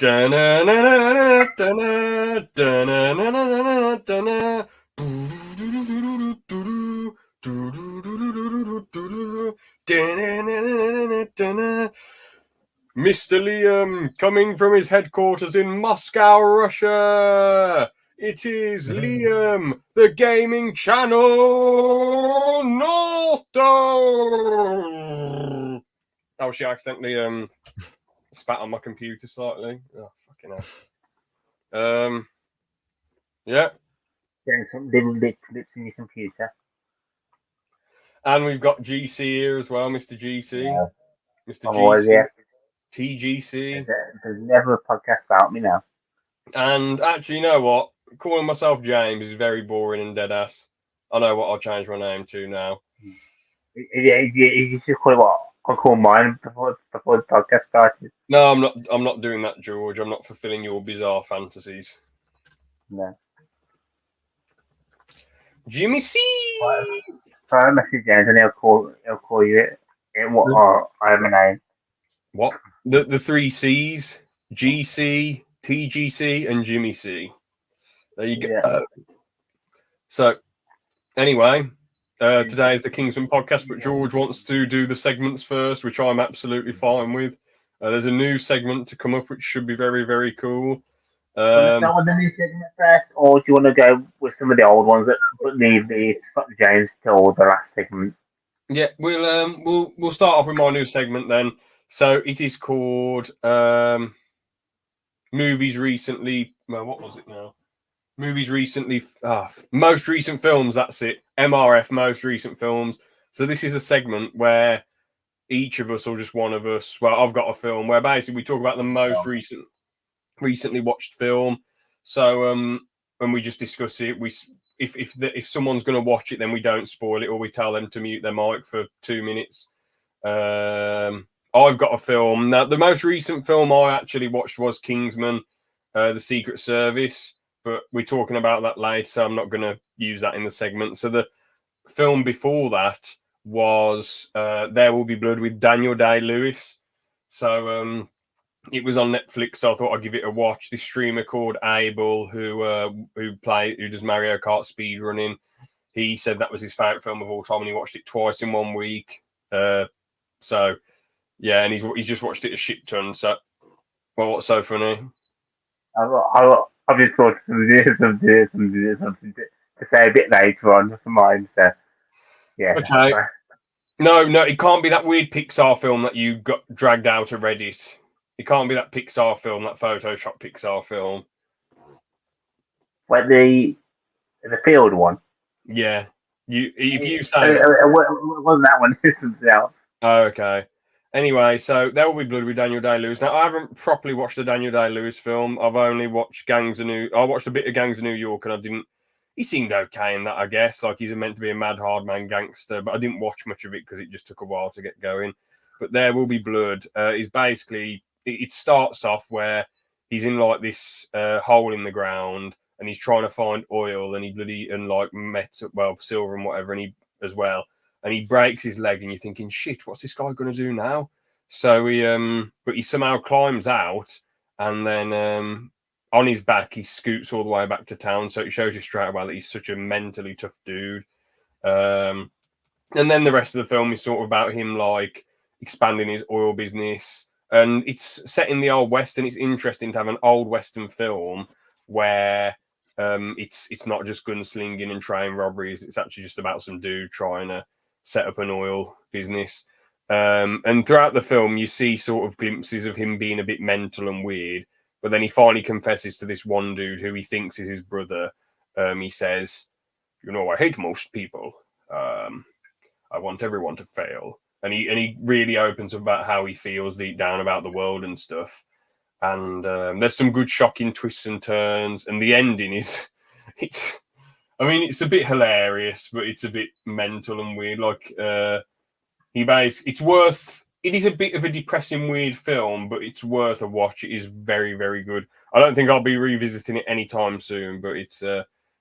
Mr. Liam coming from his headquarters in Moscow, Russia. It is Liam, the gaming channel. North. Oh, she accidentally spat on my computer slightly. Oh, fucking hell. Yeah. Getting some little bits in your computer. And we've got GC here as well, Mr. GC. Yeah. Mr. I'm always GC. here. TGC. There's never a podcast about me now. And actually, you know what? Calling myself James is very boring and dead ass. I know what I'll change my name to now. You should call it what? I'll call mine before the podcast started. No, I'm not doing that, George. I'm not fulfilling your bizarre fantasies. No. Jimmy C. Try a message James and he'll call you it what I have a name. What? The three C's: GC, TGC, and Jimmy C. There you go. Yeah. So, anyway, today is the Kingsman podcast, but George wants to do the segments first, which I'm absolutely fine with. There's a new segment to come up, which should be very, very cool. Start with the new segment first, or do you want to go with some of the old ones but leave the Scott James till the last segment? Yeah, we'll start off with my new segment then. So it is called Movies Recently. Well, what was it now? Movies Recently. Most Recent Films. That's it. MRF, Most Recent Films. So this is a segment where each of us, or just one of us, well, I've got a film where basically we talk about the most recently watched film. So when we just discuss it, if someone's going to watch it, then we don't spoil it, or we tell them to mute their mic for 2 minutes. I've got a film now. The most recent film I actually watched was Kingsman, The Secret Service, but we're talking about that later, so I'm not going to use that in the segment. So the film before that was There Will Be Blood with Daniel Day-Lewis. So it was on Netflix, so I thought I'd give it a watch. This streamer called Abel, who does Mario Kart speedrunning, he said that was his favourite film of all time, and he watched it twice in 1 week. So yeah, and he's just watched it a shit ton. So, well, what's so funny? I've just thought something to say a bit later on for mine. So yeah. Okay. No, it can't be that weird Pixar film that you got dragged out of Reddit. It can't be that Pixar film, that Photoshop Pixar film. What, the field one? Yeah. If you say it wasn't that one, it's something else. Oh, okay. Anyway, so There Will Be Blood with Daniel Day-Lewis. Now, I haven't properly watched the Daniel Day-Lewis film. I've only watched I watched a bit of Gangs of New York, and I didn't. He seemed okay in that, I guess. Like, he's meant to be a mad hard man gangster, but I didn't watch much of it because it just took a while to get going. But There Will Be Blood is basically, it starts off where he's in like this hole in the ground, and he's trying to find oil, and silver and whatever, and he breaks his leg, and you're thinking, shit, what's this guy going to do now? So but he somehow climbs out, and then on his back, he scoots all the way back to town. So it shows you straight away that he's such a mentally tough dude. And then the rest of the film is sort of about him like expanding his oil business, and it's set in the Old West, and it's interesting to have an Old Western film where it's not just gunslinging and train robberies. It's actually just about some dude trying to set up an oil business. And throughout the film, you see sort of glimpses of him being a bit mental and weird. But then he finally confesses to this one dude who he thinks is his brother. He says, I hate most people. I want everyone to fail. And he really opens up about how he feels deep down about the world and stuff. And there's some good shocking twists and turns. And the ending is, it's a bit hilarious, but it's a bit mental and weird. Like, it is a bit of a depressing, weird film, but it's worth a watch. It is very, very good. I don't think I'll be revisiting it anytime soon, but it's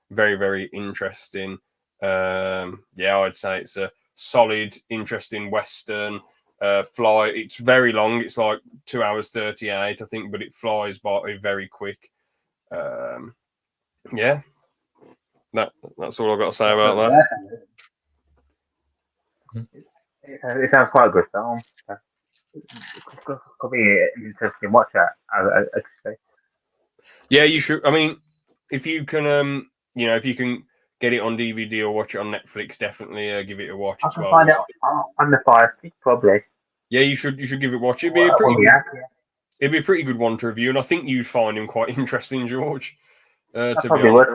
very, very interesting. I'd say it's a solid, interesting Western. fly. It's very long. It's like 2 hours 38, I think, but it flies by very quick. Yeah, that's all I've got to say about that. It sounds quite a good film. Could be an interesting watch that. Actually. Yeah, you should. I mean, if you can, if you can get it on DVD or watch it on Netflix, definitely give it a watch I as can well. find it on the Fire Stick, probably. Yeah, you should give it a watch. It'd be a pretty good one to review, and I think you'd find him quite interesting, George. To be honest.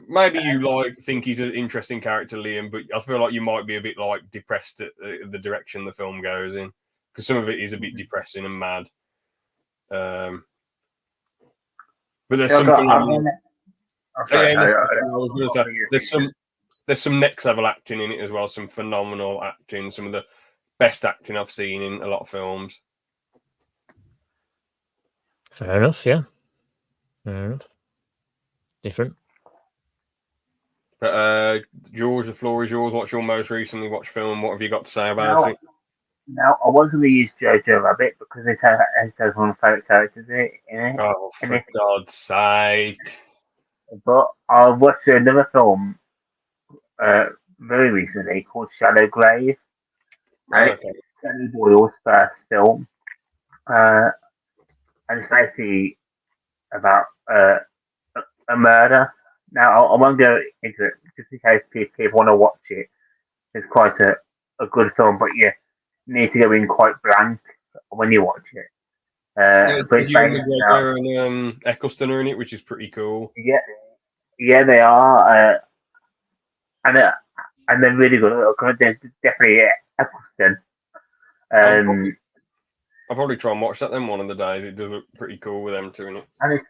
Maybe you think he's an interesting character, Liam, but I feel like you might be a bit like depressed at the direction the film goes in, because some of it is a bit depressing and mad. But there's something. There's some next level acting in it as well. Some phenomenal acting. Some of the best acting I've seen in a lot of films. Fair enough. Yeah. Fair enough. Different. But George, the floor is yours. What's your most recently watched film? What have you got to say about it? No, I was going to use Jojo Rabbit because it has one of my favourite characters in it. Oh, for God's sake. But I watched another film very recently called Shadow Grave. It's Danny Boyle's first film. And it's basically about a murder. Now, I won't go into it just in case people want to watch it. It's quite a good film, but you need to go in quite blank when you watch it. It's Ewan McGregor and Eccleston are in it, which is pretty cool. Yeah, they are. And they're really good. They're definitely Eccleston. I'll probably try and watch that then one of the days. It does look pretty cool with them two in it. And it's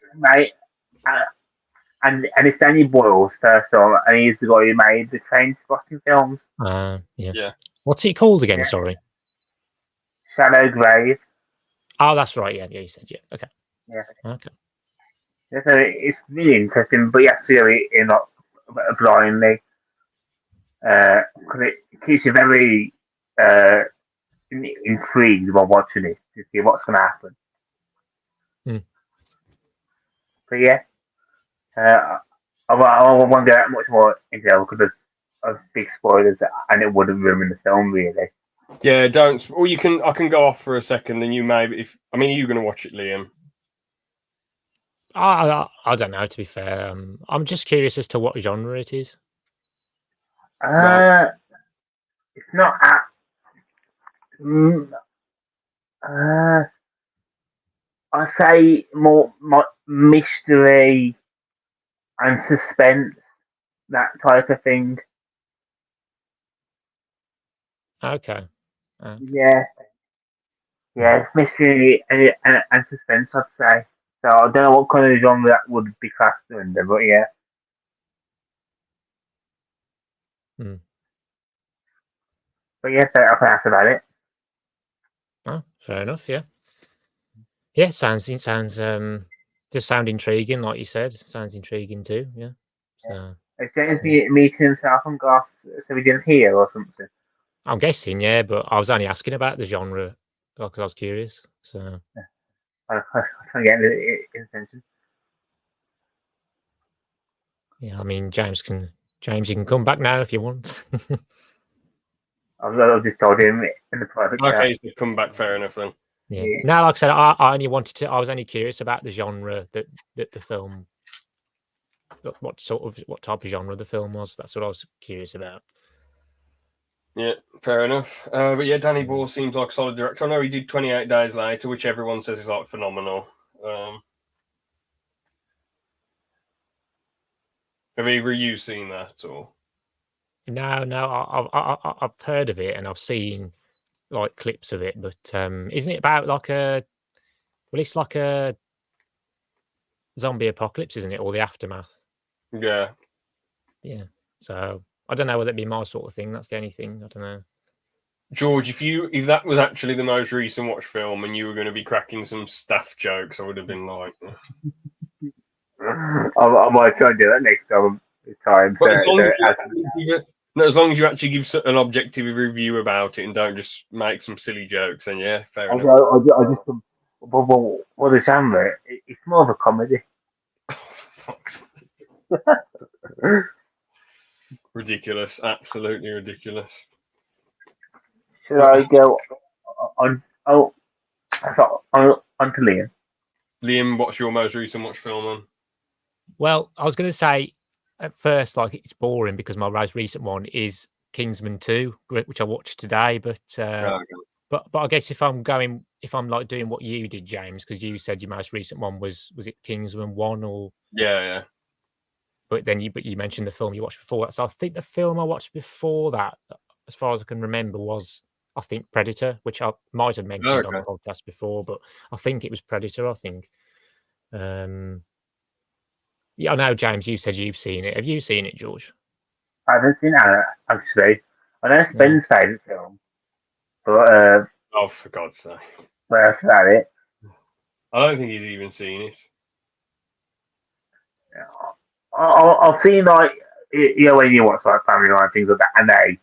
and it's Danny Boyle's first film, and he's the guy who made the Train Spotting films. Yeah. What's it called again? Sorry. Shadow Grave. Oh, that's right. Yeah, you said Okay. Yeah. Okay. Yeah, so it's really interesting, but you have to go in not blindly, because it keeps you very intrigued while watching it to see what's going to happen. But yeah. I won't go that much more into it because there's big spoilers and it wouldn't ruin the film really. Yeah, don't. Or I can go off for a second, and you maybe are you going to watch it, Liam? I don't know. To be fair, I'm just curious as to what genre it is. It's not. I say more mystery and suspense, that type of thing. Okay. Yeah, it's mystery and suspense, I'd say. So I don't know what kind of genre that would be classed under, but yeah. But yeah, I think that's about it. Oh, fair enough. Yeah. Yeah, sounds just sound intriguing, like you said. Sounds intriguing too. Yeah. So. Is James meeting himself and got so he didn't hear or something? I'm guessing, yeah, but I was only asking about the genre because I was curious. So. I'm trying to get his attention. Yeah, I mean, James, you can come back now if you want. I've just told him in the private. Okay, so come back. Fair enough then. Yeah. Now, like I said, I only wanted to. I was only curious about the genre that the film. What type of genre the film was? That's what I was curious about. Yeah, fair enough. But yeah, Danny Boyle seems like a solid director. I know he did 28 Days Later, which everyone says is like phenomenal. Have either of you seen that or? No, I've heard of it and I've seen like clips of it, but isn't it about like it's like a zombie apocalypse, isn't it, or the aftermath? Yeah. So I don't know whether it'd be my sort of thing. That's the only thing. I don't know. George, if that was actually the most recent watch film and you were going to be cracking some staff jokes, I would have been like. I might try and do that next time. No, as long as you actually give an objective review about it and don't just make some silly jokes, then yeah, fair enough. I just well, the genre, it's more of a comedy. Ridiculous, absolutely ridiculous. Should I go on? Oh, I thought on to Liam. Liam, what's your most recent watch film on? Well, I was going to say at first, like it's boring because my most recent one is Kingsman 2, which I watched today. But I guess if I'm like doing what you did, James, because you said your most recent one was it Kingsman 1 or yeah. But you mentioned the film you watched before that. So I think the film I watched before that, as far as I can remember, was I think Predator, which I might have mentioned on the podcast before, but I think it was Predator. I think. Yeah, I know, James. You said you've seen it. Have you seen it, George? I haven't seen that actually. I know it's Ben's favourite film, but oh, for God's sake! But that's about it. I don't think he's even seen it. I've seen like when you watch like Family Guy and things like that, and they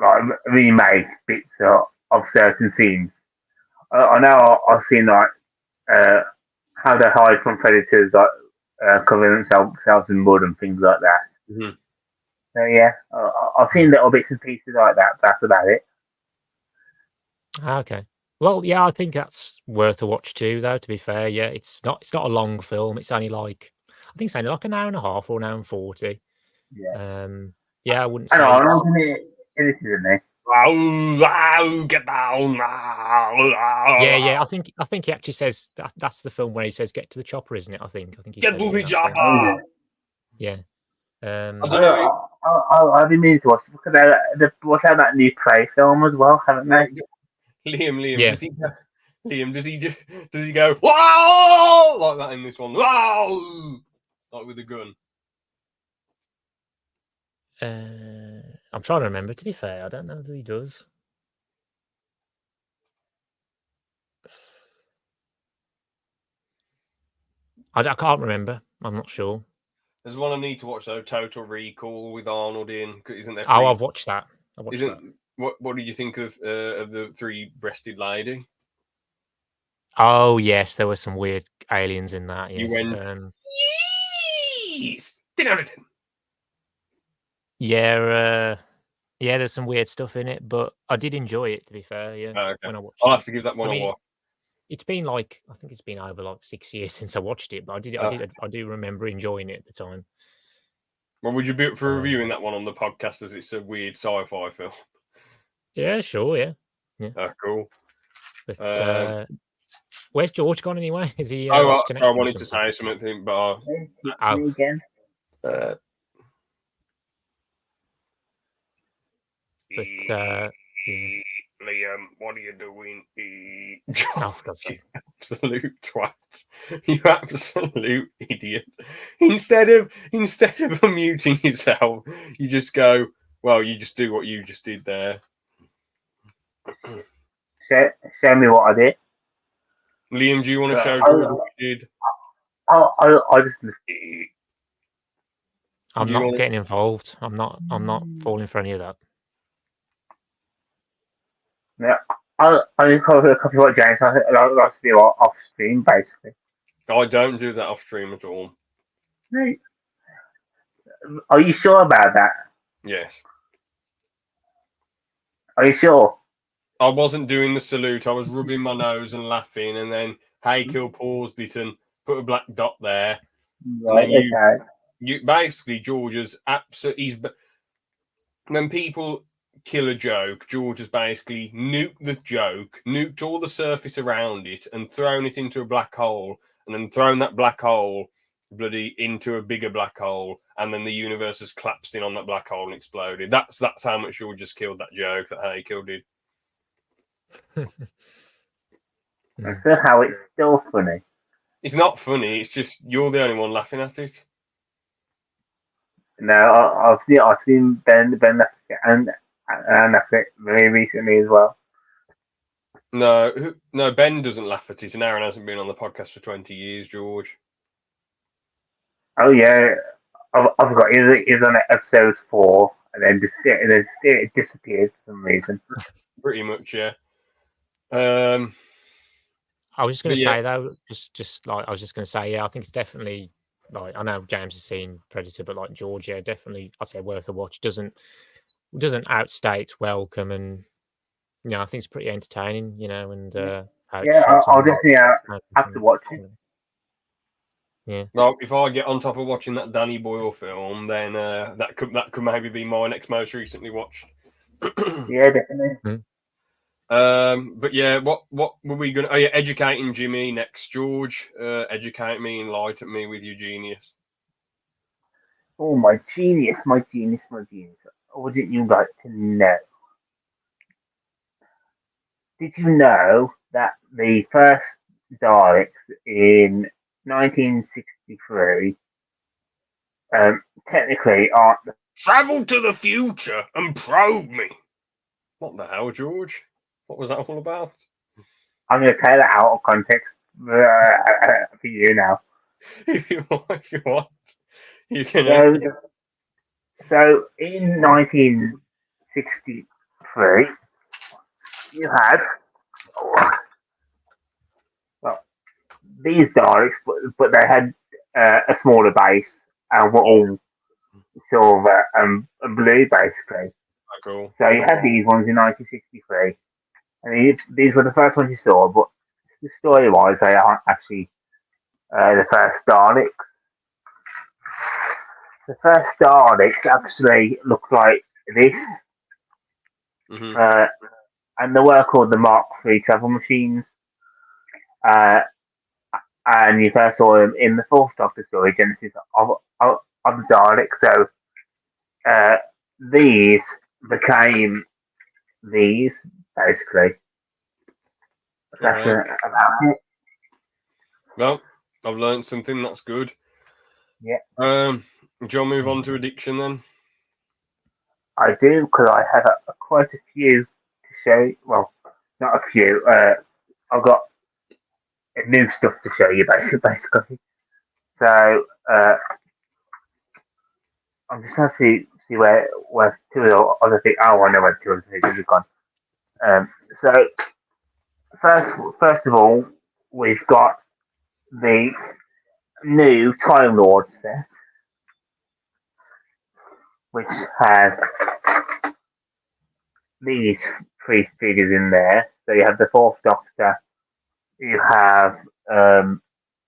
like remake bits of certain scenes. I know I've seen like how they hide from predators, like covering themselves in mud and things like that. Mm-hmm. So yeah, I've seen little bits and pieces like that. But that's about it. Okay. Well, yeah, I think that's worth a watch too. Though, to be fair, yeah, it's not a long film. It's only like I think it's only like an hour and a half or an hour and 40. Yeah. Yeah, I wouldn't I say. know, isn't it? Get down! Yeah. I think he actually says that's the film where he says "Get to the chopper," isn't it? I think he get says to the that chopper. Yeah. I don't know. I've been meaning to watch it because they brought out that new Prey film as well, haven't they? Liam, yeah. does he go wow like that in this one? Wow, like with a gun. I'm trying to remember. To be fair, I don't know if he does. I can't remember. I'm not sure. There's one I need to watch though. Total Recall with Arnold in. Isn't there? Oh, I've watched that. What did you think of the three-breasted lady? Oh yes, there were some weird aliens in that. Yes. You went. Yes. 10 out of 10. Yeah. Yeah, there's some weird stuff in it, but I did enjoy it. To be fair, yeah. Okay. When I watched I'll have to give that one a watch. It's been like I think it's been over like 6 years since I watched it, but I do remember enjoying it at the time. Well, would you be up for reviewing that one on the podcast as it's a weird sci-fi film? Yeah, sure, yeah. Oh, cool. But where's George gone anyway? Is he? I wanted to say something, but again. Liam, what are you doing? George, you absolute twat! You absolute idiot! Instead of unmuting yourself, you just go. Well, you just do what you just did there. Show me what I did. Liam, do you want to show George what you did? I just. I'm not getting involved. I'm not falling for any of that. Yeah, I copy what James. I like to do off stream basically. I don't do that off stream at all. No. Are you sure about that? Yes. Are you sure? I wasn't doing the salute. I was rubbing my nose and laughing, and then Haykill paused it and put a black dot there. Right. Okay. You basically George's absolutely. When people kill a joke, George has basically nuked the joke, nuked all the surface around it, and thrown it into a black hole, and then thrown that black hole bloody into a bigger black hole, and then the universe has collapsed in on that black hole and exploded. That's how much George just killed that joke that Haykill did. That's how it's still funny. It's not funny. It's just you're the only one laughing at it. No, I've seen Ben and Affleck very recently as well. No, Ben doesn't laugh at it, and Aaron hasn't been on the podcast for 20 years, George. Oh yeah, I've got is on episode 4, and then it disappeared for some reason. Pretty much, yeah. I was just going But to yeah. say though, just like I was just going to say, yeah, I think it's definitely like I know James has seen Predator, but like Georgia, definitely I'd say worth a watch. Doesn't outstay its welcome, and you know I think it's pretty entertaining. You know, and how it's Yeah, shot I'll and definitely have to watch it. Yeah. Well, if I get on top of watching that Danny Boyle film, then that could maybe be my next most recently watched. Yeah, definitely. But yeah, what were we gonna? Oh yeah, educating Jimmy next. George, educate me, enlighten me with your genius. Oh, my genius, my genius, my genius. Wouldn't you like to know? Did you know that the first Daleks in 1963 technically aren't the Travel to the future and probe me. What the hell, George? What was that all about? I'm going to take that out of context for you now. If you want, you can. So in 1963, you had well, these Daleks, but they had a smaller base and were all silver and blue, basically. Cool. So you had these ones in 1963, and these were the first ones you saw, but story-wise, they aren't actually the first Daleks. The first Daleks actually look like this, and they were called the Mark III travel machines. And you first saw them in the fourth Doctor story, Genesis of the Daleks. So these became these, basically. That's about it. Well, I've learned something. That's good. Yeah. Do you move on to addiction then? I do, because I have quite a few to show. Well, not a few. I've got new stuff to show you, basically. So I'm just trying to see where two of the other things. Oh, I know where two of the things have gone. So first of all, we've got the new Time Lord set, which has these three figures in there. So you have the Fourth Doctor. You have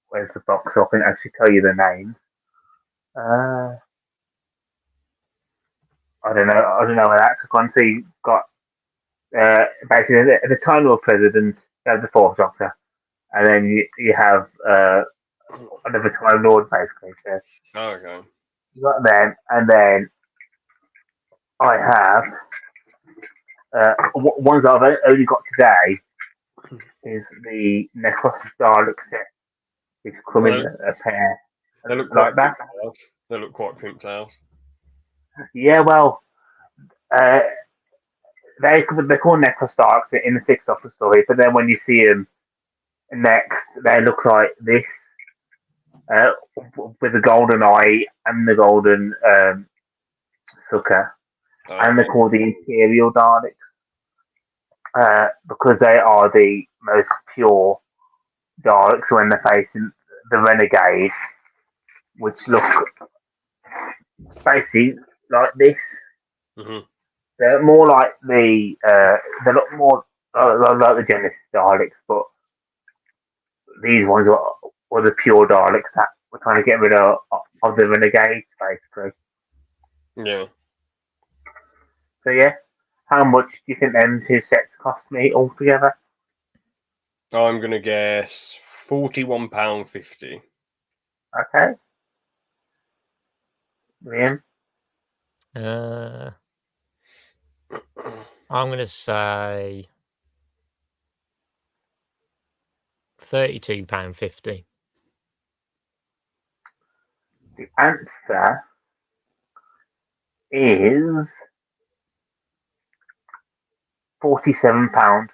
where's the box? So I can actually tell you the names. I don't know. I don't know where that's gone. So you've got basically the Time Lord President. You have the Fourth Doctor, and then you have another Time Lord, basically. So okay. you got them, and then I have ones that I've only got today is the Necros Dalek set, which come in a pair. They look like quite that. pimped out. They look quite pimped out. Yeah, well, they're called Necros Daleks in the Sixth Doctor story, but then when you see them next, they look like this, with the golden eye and the golden sucker, and they're called the Imperial Daleks. Because they are the most pure Daleks when they're facing the Renegade, which look basically like this. Mm-hmm. They're more like they look more like the Genesis Daleks, but these ones are the pure Daleks that we're trying to get rid of the Renegades, basically. Yeah. So yeah, how much do you think them two sets cost me altogether? I'm gonna guess £41.50. Okay. Liam? I'm going to say £32.50. The answer is £47.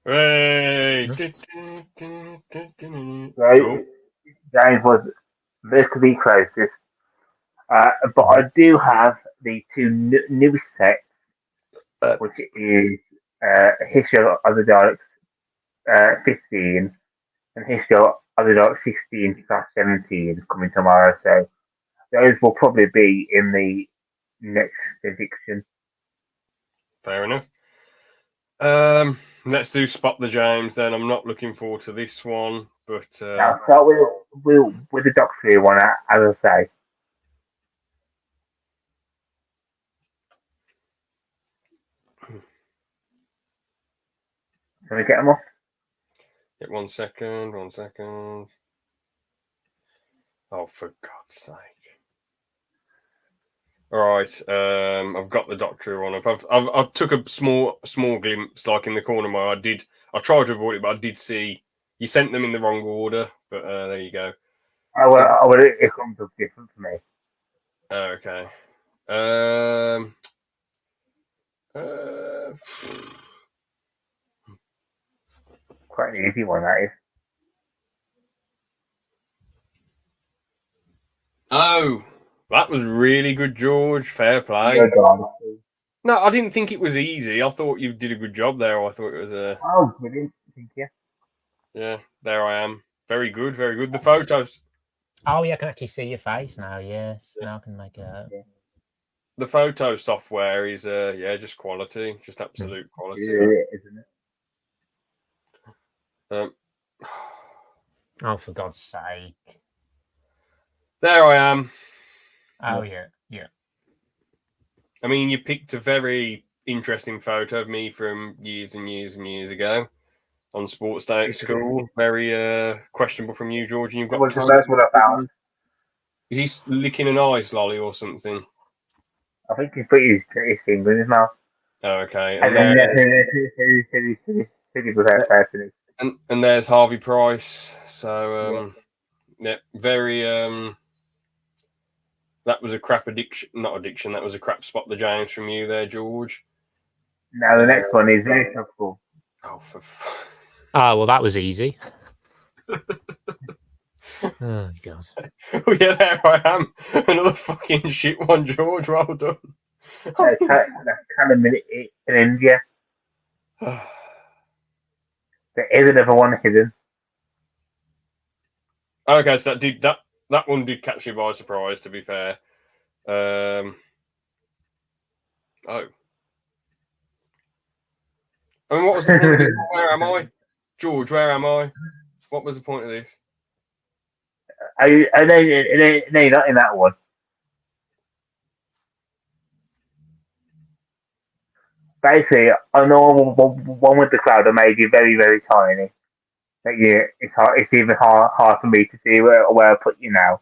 Hey! So James was literally closest. But I do have the two newest sets, which is History of the Daleks 15 and History of the Daleks 16/17 coming tomorrow. So those will probably be in the next edition. Fair enough. Let's do Spot the James then. I'm not looking forward to this one, but Now start with the Doctor Who one, as I say. Can we get them off? yeah, 1 second, 1 second. Oh, for God's sake! All right, I've got the Doctor one up. I've took a small glimpse, like in the corner where I tried to avoid it, but I did see you sent them in the wrong order. But there you go. Oh, well, it comes up different for me. Okay. Quite an easy one, that is. Oh, that was really good, George. Fair play. You're gone. No, I didn't think it was easy. I thought you did a good job there. I thought it was a. Oh, brilliant. Thank you. Yeah, there I am. Very good, very good. The photos. Oh, yeah, I can actually see your face now. Yes, now I can make it out. Yeah. The photo software is just quality, just absolute quality. Yeah, isn't it? Oh, for God's sake. There I am. Oh, yeah. I mean, you picked a very interesting photo of me from years and years and years ago on Sports Day at school. Very questionable from you, George. And you've got That was the first one I found. Is he licking an ice lolly or something? I think he's put his finger in his mouth. Oh, okay. And then and there's Harvey Price. So yeah, very that was a crap addiction, not addiction. That was a crap Spot the James from you there, George. Now the next one is very topical. Oh, well, that was easy. Oh, God. Oh, yeah, there I am. Another fucking shit one, George. Well done. That's kind of in India. There is another one hidden. Okay, so that one did catch you by surprise, to be fair. Oh. I mean, what was the point of this? Where am I? George, where am I? What was the point of this? I know you're not in that one. Basically, I know one with the cloud that made you very, very tiny. That it's hard. It's even hard for me to see where I put you now.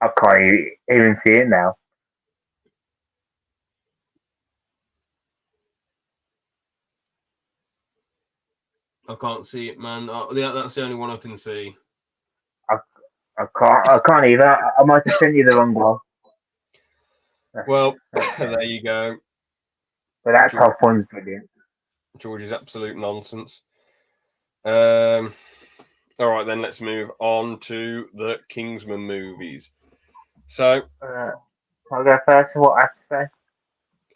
I can't even see it now. I can't see it, man. That's the only one I can see. I can't either. I might have sent you the wrong one. Well, there you go. But that top one's brilliant. George is absolute nonsense. All right, then let's move on to the Kingsman movies. So, can I go first? What I have to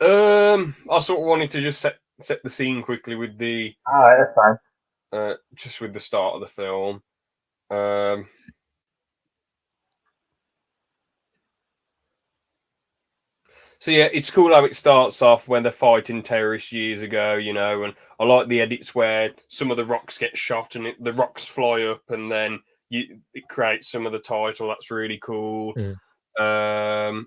say? I sort of wanted to just set the scene quickly with the. All right, that's fine. Just with the start of the film. So yeah, it's cool how it starts off when they're fighting terrorists years ago, you know, and I like the edits where some of the rocks get shot and the rocks fly up, and then it creates some of the title. That's really cool. I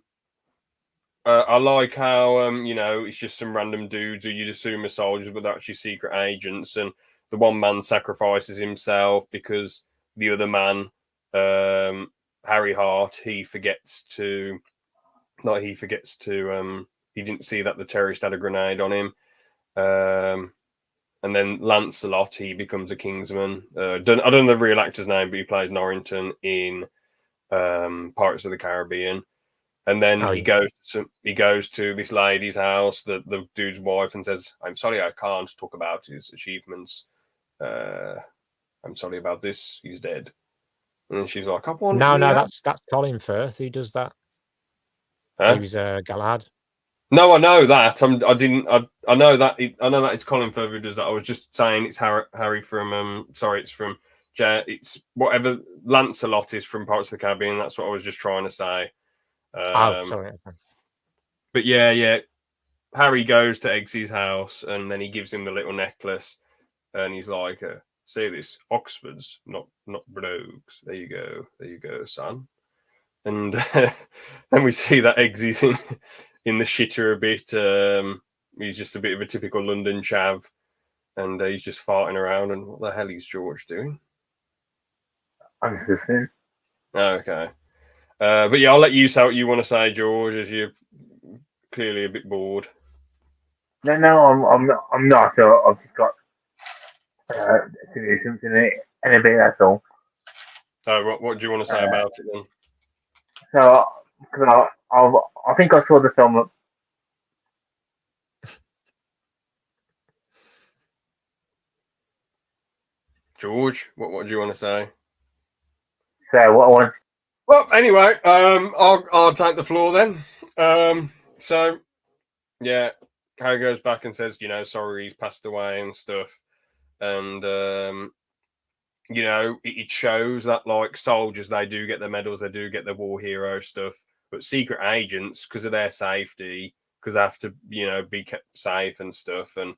like how it's just some random dudes who you'd assume are soldiers, but they're actually secret agents, and the one man sacrifices himself because the other man, Harry Hart, he didn't see that the terrorist had a grenade on him. And then Lancelot, he becomes a Kingsman. I don't know the real actor's name, but he plays Norrington in Pirates of the Caribbean. And then he goes to this lady's house, the dude's wife, and says, "I'm sorry, I can't talk about his achievements. I'm sorry about this. He's dead." And she's like, I want No, Leah. that's Colin Firth who does that. Huh? He was Galahad. No, I know that. I know that. I know that it's Colin Firth who does that. I was just saying it's Harry from. Sorry, it's from. It's whatever Lancelot is from Pirates of the Caribbean. That's what I was just trying to say. Sorry. But yeah. Harry goes to Eggsy's house and then he gives him the little necklace, and he's like, "Say this, Oxford's not brogues. There you go, son." And then we see that Eggsy's in the shitter a bit. He's just a bit of a typical London chav, and he's just farting around. And what the hell is George doing? I'm just listening. Okay. But yeah, I'll let you say what you want to say, George, as you're clearly a bit bored. No, I'm not. I'm not. So I've just got to do something in a bit. That's all. What do you want to say about it then? So, because I think I saw the film. George, what do you want to say? So what I want. Well, anyway, I'll take the floor then. So yeah, Harry goes back and says, sorry he's passed away and stuff, and it shows that like soldiers, they do get their medals, they do get their war hero stuff, but secret agents, because of their safety, because they have to be kept safe and stuff, and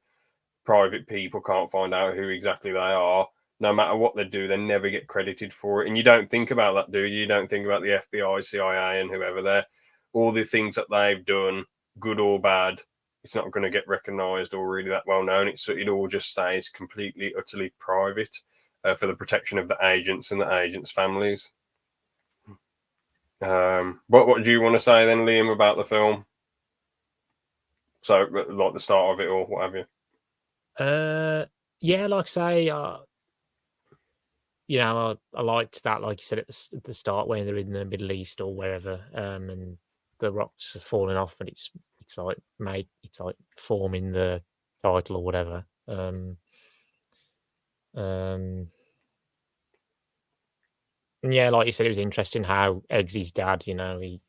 private people can't find out who exactly they are. No matter what they do, they never get credited for it. And you don't think about that, do you? You don't think about the FBI, CIA, and whoever they're, all the things that they've done, good or bad. It's not going to get recognised or really that well known. It all just stays completely, utterly private for the protection of the agents and the agents' families. What do you want to say then, Liam, about the film? So, like the start of it or what have you? Yeah, like I say, I liked that, like you said at the start, when they're in the Middle East or wherever, and the rocks are falling off, but it's like forming the title or whatever. And yeah, like you said, it was interesting how Eggsy's dad, he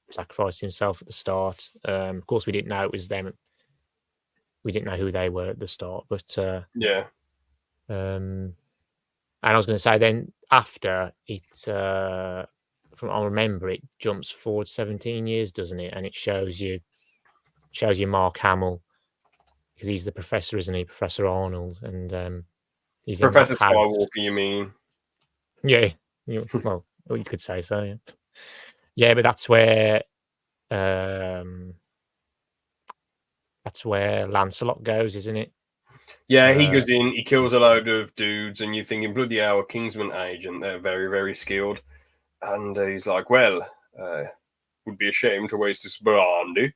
sacrificed himself at the start. Of course, we didn't know it was them. We didn't know who they were at the start, but yeah. And I was going to say, then after it, from I remember, it jumps forward 17 years, doesn't it? And it shows you Mark Hamill, because he's the professor, isn't he? Professor Arnold, and he's Professor in that house. Skywalker, you mean? Yeah, well, you could say so. Yeah, yeah, but that's where Lancelot goes, isn't it? Yeah, he goes in, he kills a load of dudes, and you're thinking, bloody hell, a Kingsman agent, they're very, very skilled. And he's like, well, would be a shame to waste this brandy.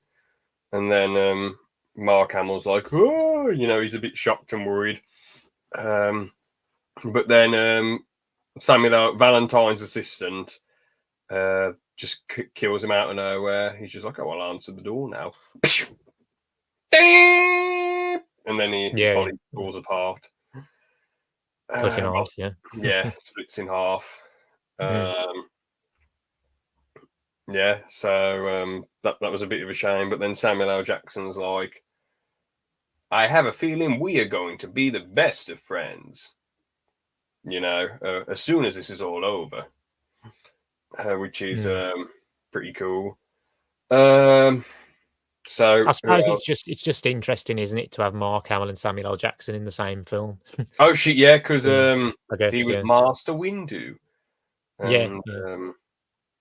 And then Mark Hamill's like, oh, he's a bit shocked and worried. But then Samuel Valentine's assistant just kills him out of nowhere. He's just like, oh, I'll answer the door now. And then he body falls apart. Split in half, yeah. Yeah, splits in half. Yeah, so that was a bit of a shame. But then Samuel L. Jackson's like, I have a feeling we are going to be the best of friends. As soon as this is all over, which is pretty cool. So I suppose it's just interesting, isn't it, to have Mark Hamill and Samuel L. Jackson in the same film? Oh shit, yeah, because I guess he was Master Windu. And,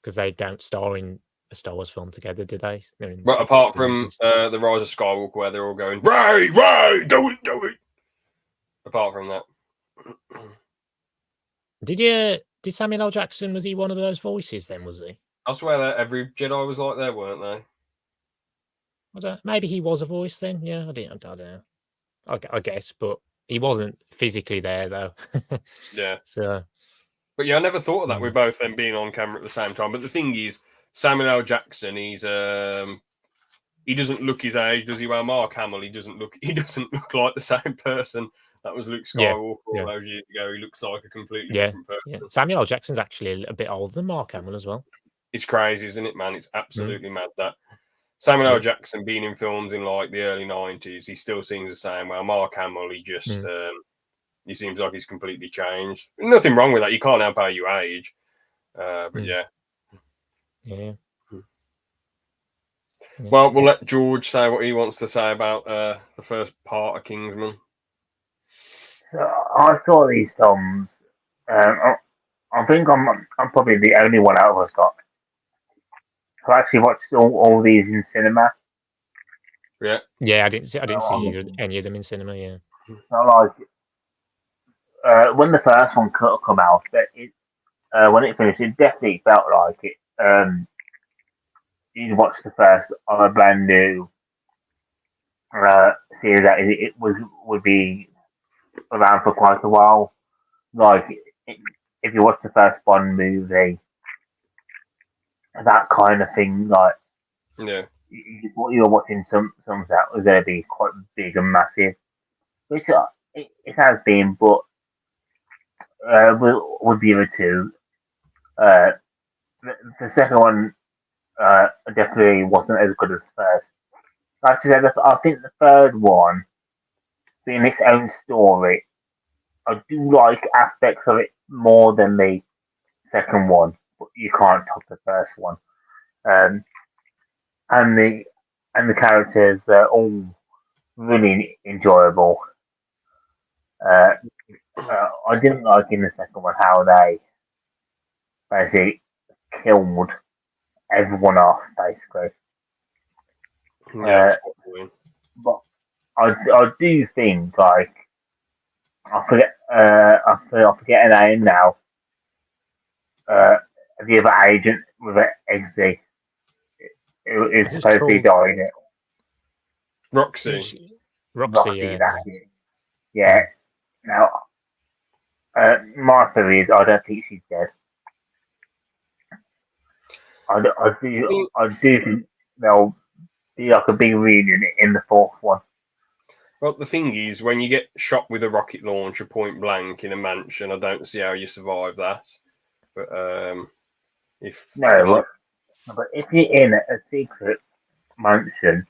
because they don't star in a Star Wars film together, do they? Well, apart from the Rise of Skywalker, where they're all going, Ray, do it. Apart from that, did Samuel L. Jackson, was he one of those voices? Then was he? I swear that every Jedi was like that, weren't they? Maybe he was a voice then. Yeah, I don't know. I guess, but he wasn't physically there though. Yeah. So, but yeah, I never thought of that with both them being on camera at the same time. But the thing is, Samuel L. Jackson, he's he doesn't look his age, does he? Well, Mark Hamill, he doesn't look like the same person that was Luke Skywalker all those years ago. He looks like a completely different person. Yeah. Samuel L. Jackson's actually a bit older than Mark Hamill as well. It's crazy, isn't it, man? It's absolutely mad that Samuel L. Jackson being in films in like the early 90s, he still seems the same. Well, Mark Hamill, he just he seems like he's completely changed. Nothing wrong with that. You can't help how you age. But yeah. Well, we'll let George say what he wants to say about the first part of Kingsman. So I saw these films. I think I'm probably the only one out of us got. I actually watched all these in cinema. Yeah, I didn't see any of them in cinema. Yeah. So when the first one come out, when it finished, it definitely felt like it. You watch the first on a brand new series that it would be around for quite a while. Like if you watch the first Bond movie, that kind of thing, like you're watching some that was going to be quite big and massive, which it has been, but with the other two, the second one definitely wasn't as good as the first. Like I said, I think the third one, being its own story, I do like aspects of it more than the second one, but you can't top the first one. And the characters are all really enjoyable. I didn't like in the second one how they basically killed everyone off, basically. But I do think like I forget her name now. The other agent with an exit. It's supposed to be dying it. Roxy. Yeah. Now, my theory is I don't think she's dead. I do think there'll be like a big reunion in the fourth one. Well, the thing is, when you get shot with a rocket launcher point blank in a mansion, I don't see how you survive that. But if you're in a secret mansion,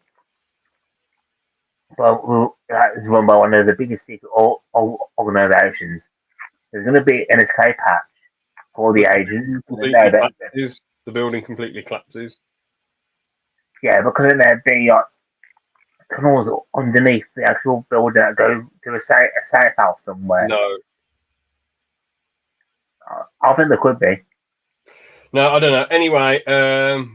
well, that is run by one of the biggest secret organizations. There's going to be an escape hatch for the agents. The building completely collapses. Yeah, because then there'd be tunnels underneath the actual building that go to a safe house somewhere. No. I think there could be. No, I don't know. Anyway,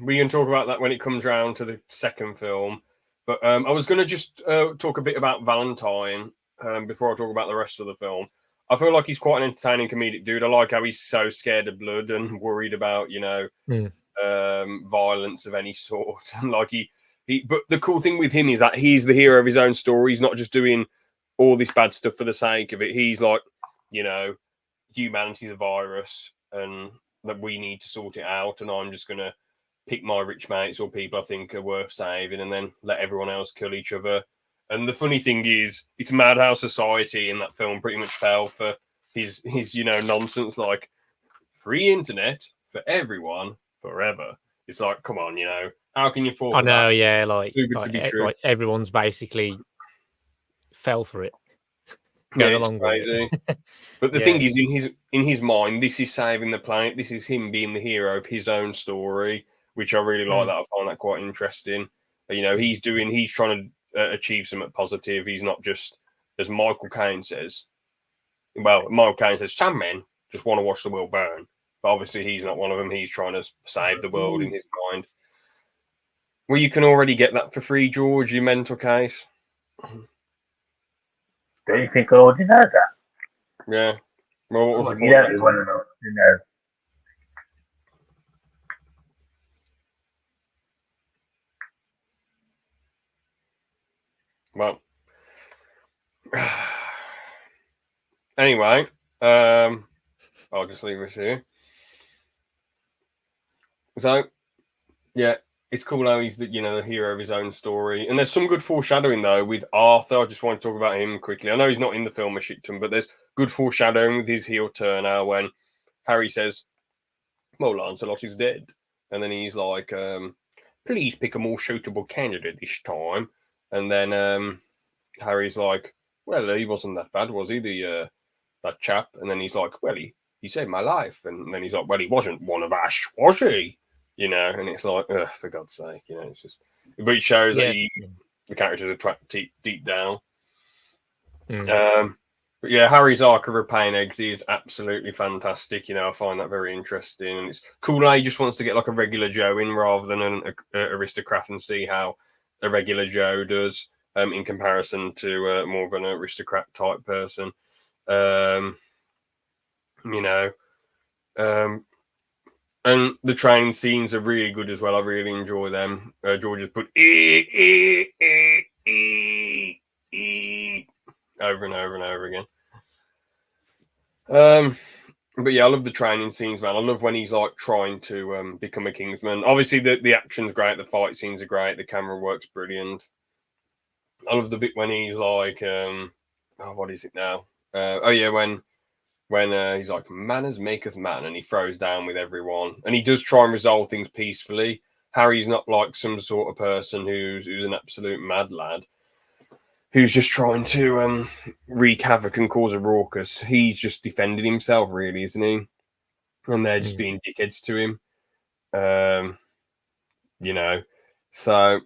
we can talk about that when it comes round to the second film. But I was going to just talk a bit about Valentine before I talk about the rest of the film. I feel like he's quite an entertaining comedic dude. I like how he's so scared of blood and worried about, violence of any sort. And like but the cool thing with him is that he's the hero of his own story. He's not just doing all this bad stuff for the sake of it. He's like, humanity's a virus and that we need to sort it out. And I'm just going to pick my rich mates or people I think are worth saving and then let everyone else kill each other. And the funny thing is, it's mad how society in that film pretty much fell for his nonsense, like free internet for everyone forever. It's like, come on, how can you fall for that? I know, yeah, like everyone's basically fell for it. It's crazy. But the thing is, in his mind, this is saving the planet. This is him being the hero of his own story, which I really like. That I find that quite interesting. He's trying to achieve something positive. He's not just, as Michael Caine says. Well, Michael Caine says some men just want to watch the world burn, but obviously he's not one of them. He's trying to save the world in his mind. Well, you can already get that for free, George. You mental case. Don't you think I already know that? Yeah. Well, what was you don't want to know. Well, anyway, I'll just leave this here. So, yeah, it's cool how he's the hero of his own story. And there's some good foreshadowing though with Arthur. I just want to talk about him quickly. I know he's not in the film a shit ton, but there's good foreshadowing with his heel turn now when Harry says, "Well, Lancelot is dead," and then he's like, "Please pick a more suitable candidate this time." And then Harry's like, "Well, he wasn't that bad, was he? That chap?" And then he's like, "Well, he saved my life." And then he's like, "Well, he wasn't one of us, was he?" And it's like, for God's sake, it's just, but it shows that the character's a twat deep down. But yeah, Harry's arc of repaying eggs is absolutely fantastic. I find that very interesting, and it's cool how he just wants to get like a regular Joe in rather than an aristocrat, and see how a regular Joe does in comparison to more of an aristocrat type person. And the train scenes are really good as well. I really enjoy them. George has put over and over and over again. But yeah, I love the training scenes, man. I love when he's like trying to become a Kingsman. Obviously, the action's great, the fight scenes are great, the camera work's brilliant. I love the bit when he's like, what is it now? When he's like, "Manners maketh man," and he throws down with everyone, and he does try and resolve things peacefully. Harry's not like some sort of person who's an absolute mad lad who's just trying to wreak havoc and cause a ruckus. He's just defending himself, really, isn't he? And they're just being dickheads to him. So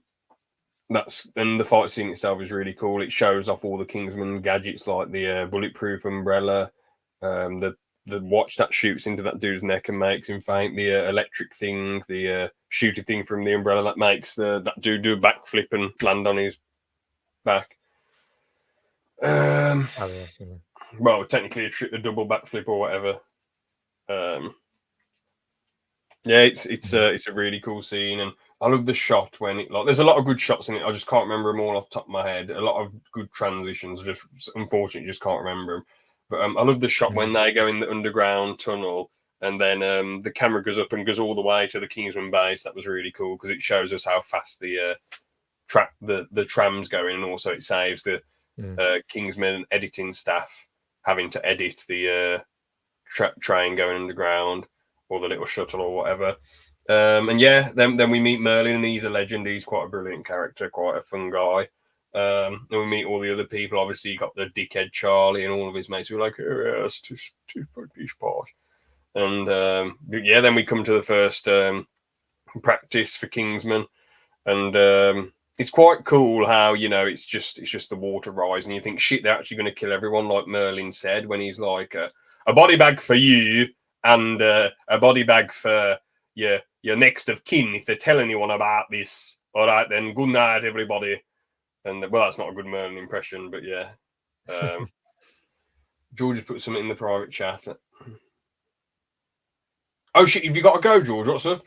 and the fight scene itself is really cool. It shows off all the Kingsman gadgets, like the bulletproof umbrella, the watch that shoots into that dude's neck and makes him faint, the electric thing, the shooting thing from the umbrella that makes that dude do a backflip and land on his back. Well, technically a double backflip or whatever. It's a really cool scene, and I love the shot when there's a lot of good shots in it. I just can't remember them all off the top of my head. A lot of good transitions. Just unfortunately, just can't remember them. But I love the shot when they go in the underground tunnel, and then the camera goes up and goes all the way to the Kingsman base. That was really cool because it shows us how fast the tram's going, and also it saves the Kingsman editing staff having to edit the train going underground or the little shuttle or whatever. And yeah, then we meet Merlin, and he's a legend. He's quite a brilliant character, quite a fun guy. And we meet all the other people. Obviously, you got the dickhead Charlie and all of his mates who are like, "Oh, yes, too part." And then we come to the first practice for Kingsman, and it's quite cool how it's just the water rise, and you think, shit, they're actually going to kill everyone, like Merlin said when he's like, a body bag for you and a body bag for your next of kin if they tell anyone about this. All right, then, good night, everybody. And well, that's not a good Merlin impression, but yeah. George has put something in the private chat. Oh shit, have you got to go, George? What's up?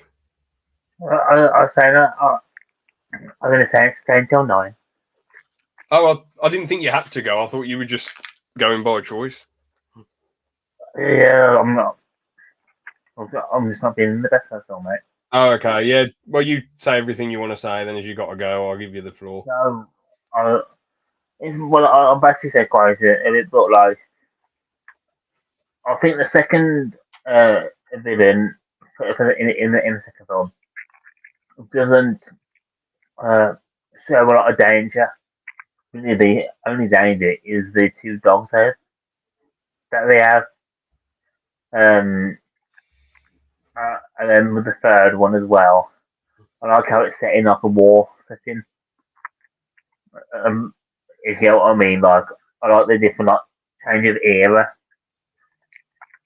I was saying that. I'm going to say it's staying till 9. Oh, I didn't think you had to go. I thought you were just going by choice. Yeah, I'm not. I'm just not being the best, that's all, mate. Oh, okay. Yeah. Well, you say everything you want to say, then as you got to go, I'll give you the floor. No, I've actually said quite a bit, but like, I think the second villain in the second film doesn't show a lot of danger. Really, the only danger is the 2 dogs that they have. And then with the third one as well, I like how it's set in like a war setting. If you know what I mean, like I like the different change of era.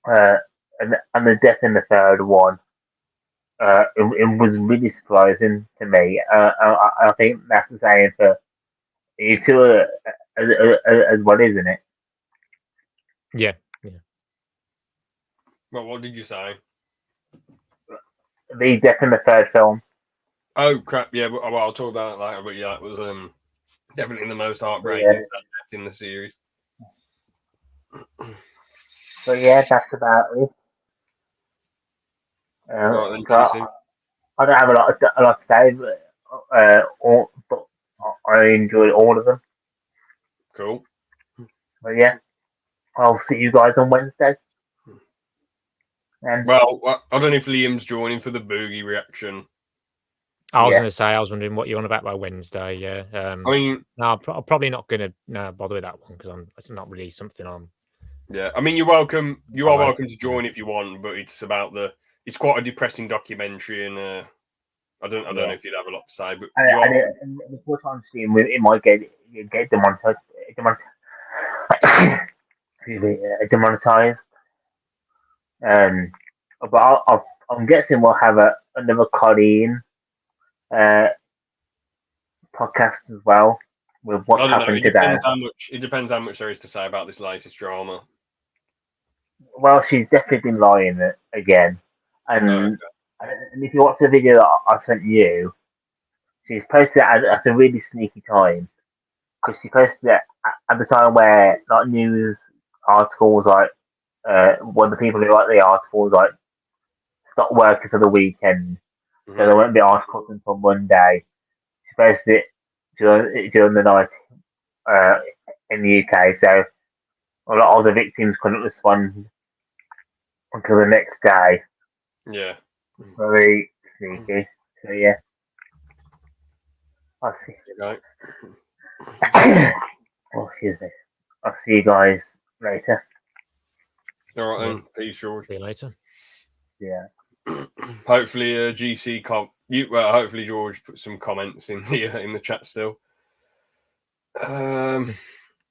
And the death in the third one, it was really surprising to me. I think that's the same for you two as well, isn't it? Yeah. Well, what did you say? The death in the third film. Oh crap! Yeah, well, I'll talk about it later. But yeah, it was definitely the most heartbreaking death in the series. So yeah, that's about it. Right then, I don't have a lot to say, but I enjoyed all of them. Cool. But yeah, I'll see you guys on Wednesday. And Well, I don't know if Liam's joining for the boogie reaction. I was Yeah. going to say, I was wondering what you're on about by Wednesday. Yeah. I mean, No, I'm probably not going to bother with that one because it's not really something I'm. yeah. I mean, you're welcome. You are Alright. welcome to join if you want, but it's about it's quite a depressing documentary, and I don't know if you'd have a lot to say, but you are. And the full time stream, it might get demonetized. Excuse me, demonetized. But I'm guessing we'll have another Colleen podcast as well with what's I don't know. happened It today. depends how much. It depends how much there is to say about this latest drama. Well, she's definitely been lying again, and if you watch the video that I sent you, she's posted it at a really sneaky time because she posted it at the time where like news articles like one of the people who write the articles like stop working for the weekend, so there won't be articles until Monday. She posted it during the night in the UK, so a lot of the victims couldn't respond until the next day. Yeah. It's very sneaky. So yeah, I'll see. Okay. Oh, excuse me. I'll see you guys later. All right then. Peace, George. See you later. Yeah. Hopefully, GC hopefully George put some comments in the chat still.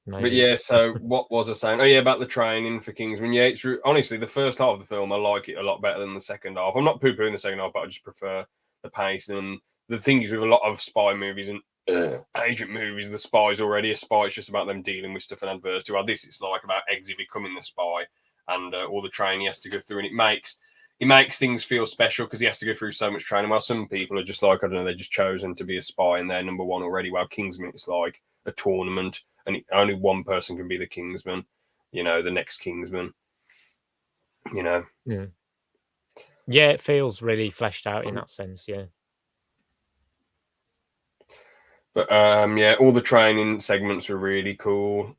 But yeah, so what was I saying? Oh yeah, about the training for Kingsman. Yeah, it's honestly the first half of the film I like it a lot better than the second half. I'm not poo-pooing the second half, but I just prefer the pace. And the thing is with a lot of spy movies and agent movies, the spy's already a spy. It's just about them dealing with stuff and adversity. Well, this it's like about Eggsy becoming the spy and all the training he has to go through, and it makes things feel special because he has to go through so much training. While some people are just like, I don't know, they're just chosen to be a spy and they're number one already. While Kingsman, it's like a tournament and only one person can be the Kingsman, the next Kingsman, Yeah, it feels really fleshed out in that sense, yeah. But yeah, all the training segments were really cool.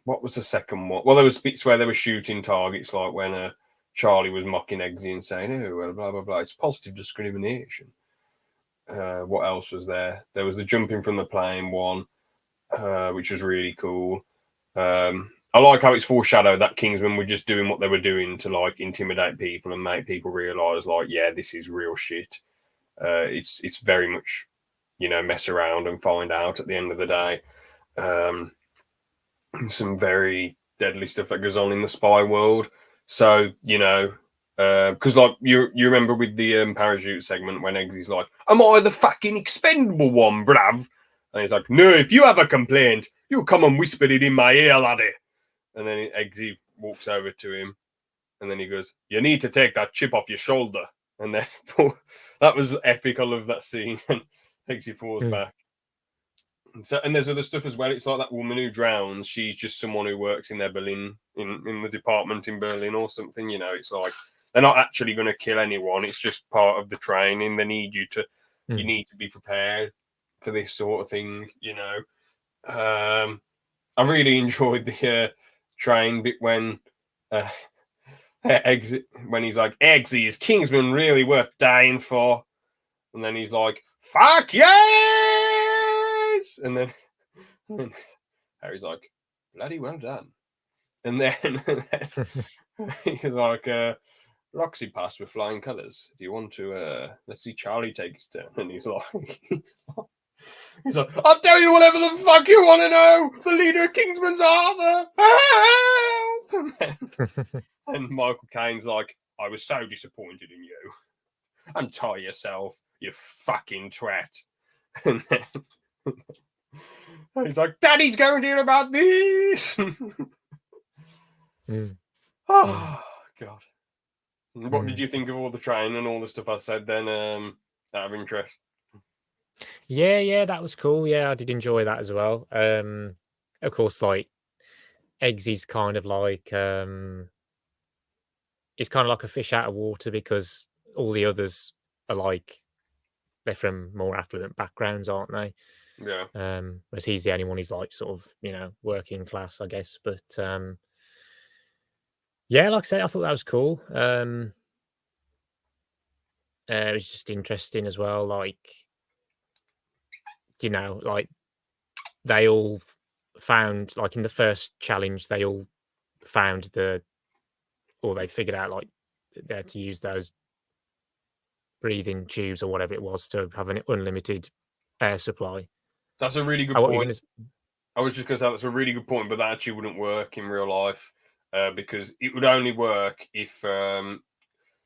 What was the second one? Well, there was bits where they were shooting targets, like when Charlie was mocking Eggsy and saying, "Oh, well, blah blah blah, it's positive discrimination." What else was there? There was the jumping from the plane one, which was really cool. I like how it's foreshadowed that Kingsman were just doing what they were doing to like intimidate people and make people realize, like, yeah, this is real shit. It's very much, mess around and find out at the end of the day. Some very deadly stuff that goes on in the spy world. So, because like you remember with the parachute segment when Eggsy's like, "Am I the fucking expendable one, bruv?" And he's like, "No, if you have a complaint, you come and whisper it in my ear, laddie." And then Eggsy walks over to him, and then he goes, "You need to take that chip off your shoulder." And then that was epic. I love that scene. And Eggsy falls back. So, and there's other stuff as well. It's like that woman who drowns. She's just someone who works in their Berlin, in the department in Berlin or something. It's like they're not actually going to kill anyone. It's just part of the training. They need you to, you need to be prepared for this sort of thing. I really enjoyed the train bit when when he's like, "Eggsy, is Kingsman really worth dying for?" And then he's like, "Fuck yes!" And then Harry's like, "Bloody well done." And then he's like, "Roxy passed with flying colours. Do you want to, let's see Charlie take his turn?" And he's like, "I'll tell you whatever the fuck you want to know. The leader of Kingsman's Arthur. And Michael Caine's like, "I was so disappointed in you. Untie yourself, you fucking twat." And then he's like, "Daddy's going to hear about this." Oh, God. What did you think of all the training and all the stuff I said then, out of interest? Yeah, that was cool. Yeah, I did enjoy that as well. Of course, like Eggsy's kind of like it's kind of like a fish out of water because all the others are like they're from more affluent backgrounds, aren't they? Yeah. Whereas he's the only one who's like sort of, you know, working class, I guess. But yeah, like I say, I thought that was cool. It was just interesting as well. Like, you know, like they all found, like in the first challenge, they all found or they figured out like they had to use those breathing tubes or whatever it was to have an unlimited air supply. That's a really good Oh, what were you point. gonna I was just going to say that's a really good point, but that actually wouldn't work in real life because it would only work if.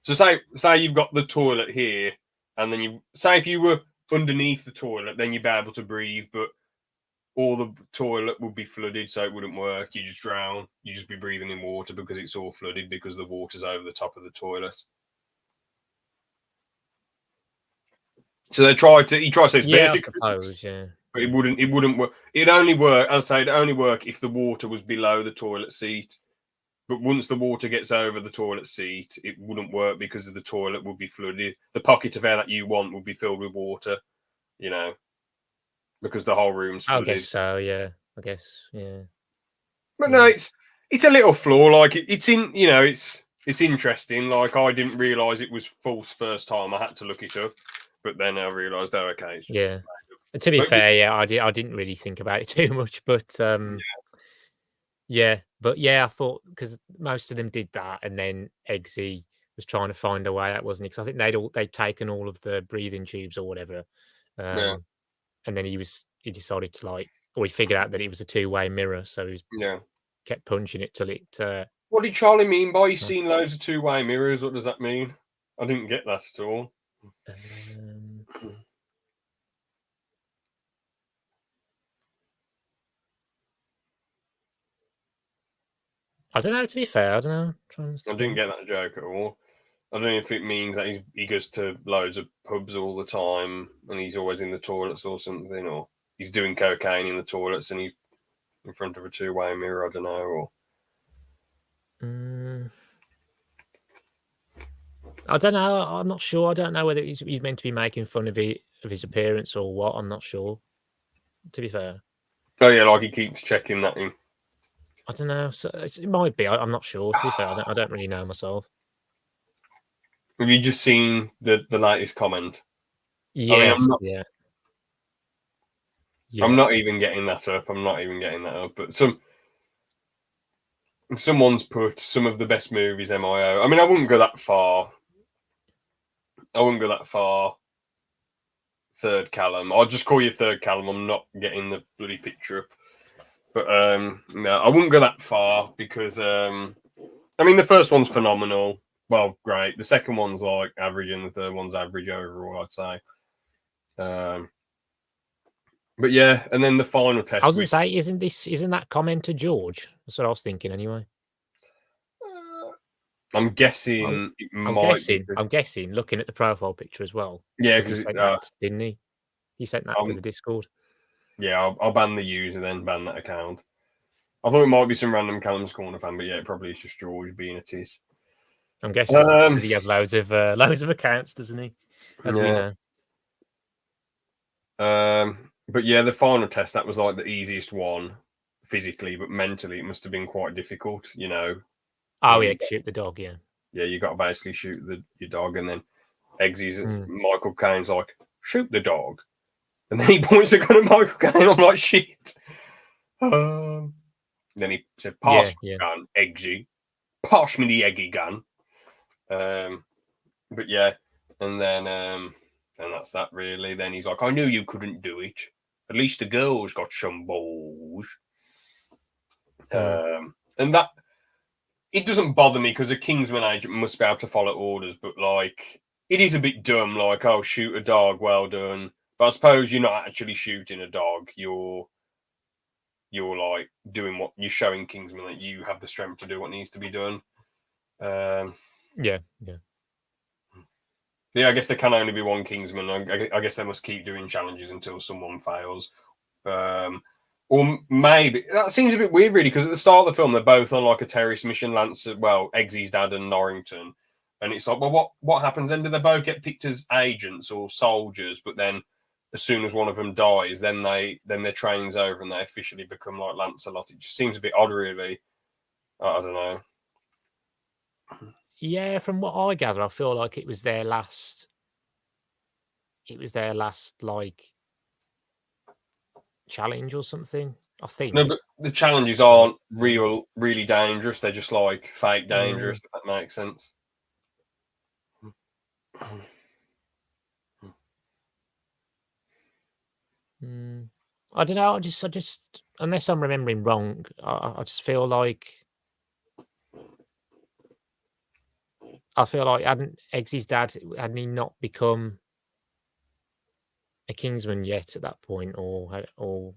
So say you've got the toilet here, and then you say if you were underneath the toilet, then you'd be able to breathe, but all the toilet would be flooded, so it wouldn't work. You just drown. You just be breathing in water because it's all flooded because the water's over the top of the toilet. So he tried to say it's Yeah, I basic, suppose, yeah. but it wouldn't work. It'd only work, I'd say, it'd only work if the water was below the toilet seat. But once the water gets over the toilet seat, it wouldn't work because the toilet would be flooded. The pocket of air that you want would be filled with water, you know, because the whole room's I flooded. guess so, yeah. I guess, yeah. But no, it's a little flaw. Like it's in, you know, it's interesting. Like I didn't realise it was false first time. I had to look it up, but then I realised, oh, okay, it's just Yeah. And to be fair, yeah, I didn't really think about it too much, but yeah, but yeah, I thought because most of them did that, and then Eggsy was trying to find a way out, wasn't he? Because I think they'd taken all of the breathing tubes or whatever, yeah, and then he decided to like, or he figured out that it was a two-way mirror, so he yeah. kept punching it till it. What did Charlie mean by he's seen loads of two-way mirrors? What does that mean? I didn't get that at all. I don't know. To be fair, I don't know. I didn't get that joke at all. I don't know if it means that he goes to loads of pubs all the time and he's always in the toilets or something, or he's doing cocaine in the toilets and he's in front of a two-way mirror. I don't know. Or I don't know. I'm not sure. I don't know whether he's meant to be making fun of his appearance or what. I'm not sure. To be fair. Oh yeah, like he keeps checking that in. I don't know. So it might be. I'm not sure. To be fair, I don't really know myself. Have you just seen the latest comment? Yeah, I mean, yeah. I'm not even getting that up. But someone's put some of the best movies MIO. I mean, I wouldn't go that far. Third Callum. I'll just call you Third Callum. I'm not getting the bloody picture up. But no, I wouldn't go that far because I mean the first one's phenomenal. Well, great. The second one's like average, and the third one's average overall, I'd say. But yeah, and then the final test. I was going to say, isn't that commenter George? That's what I was thinking anyway. I'm guessing I'm guessing. Looking at the profile picture as well. Yeah, because didn't he? He sent that to the Discord. Yeah, I'll ban the user then, ban that account. I thought it might be some random Callum's Corner fan, but yeah, it probably is just George being a tease. I'm guessing because he has loads of accounts, doesn't he? As we know. But yeah, the final test, that was like the easiest one physically, but mentally it must have been quite difficult, you know. Oh yeah, shoot the dog, yeah. Yeah, you got to basically shoot your dog, and then Eggsy's Michael Caine's like, shoot the dog. And then he points a gun at Michael Caine. I'm like, shit. Then he said, pass me the gun, Eggsy. Pass me the eggy gun. But yeah, and then and that's that really. Then he's like, I knew you couldn't do it. At least the girl's got some balls. And that, it doesn't bother me because a Kingsman agent must be able to follow orders, but like, it is a bit dumb, like, oh, shoot a dog, well done. But I suppose you're not actually shooting a dog. You're like doing what you're showing Kingsman that you have the strength to do what needs to be done. Yeah. Yeah, I guess there can only be one Kingsman. I guess they must keep doing challenges until someone fails. Or maybe that seems a bit weird, really, because at the start of the film they're both on like a terrorist mission. Eggsie's dad and Norrington, And it's like, well, what happens then? Do they both get picked as agents or soldiers? But then, as soon as one of them dies, then their training's over and they officially become like Lancelot. It just seems a bit odd, really. I don't know. Yeah, from what I gather, I feel like it was their last. It was their last like challenge or something. I think. No, but the challenges aren't really dangerous. They're just like fake dangerous. If that makes sense. I don't know. I just, unless I'm remembering wrong, I just feel like hadn't Eggsy's dad, hadn't he not become a Kingsman yet at that point, or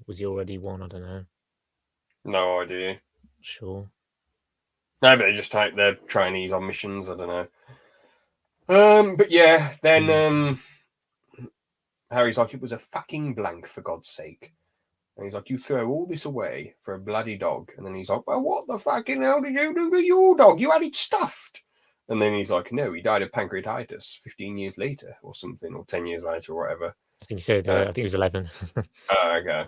was he already one? I don't know. No idea. Sure. No, but they just take their trainees on missions. I don't know. But yeah, then Harry's like, it was a fucking blank, for God's sake. And he's like, you throw all this away for a bloody dog. And then he's like, well, what the fucking hell did you do to your dog? You had it stuffed. And then he's like, no, he died of pancreatitis 15 years later or something, or 10 years later or whatever. I think he said, I think it was 11. Okay.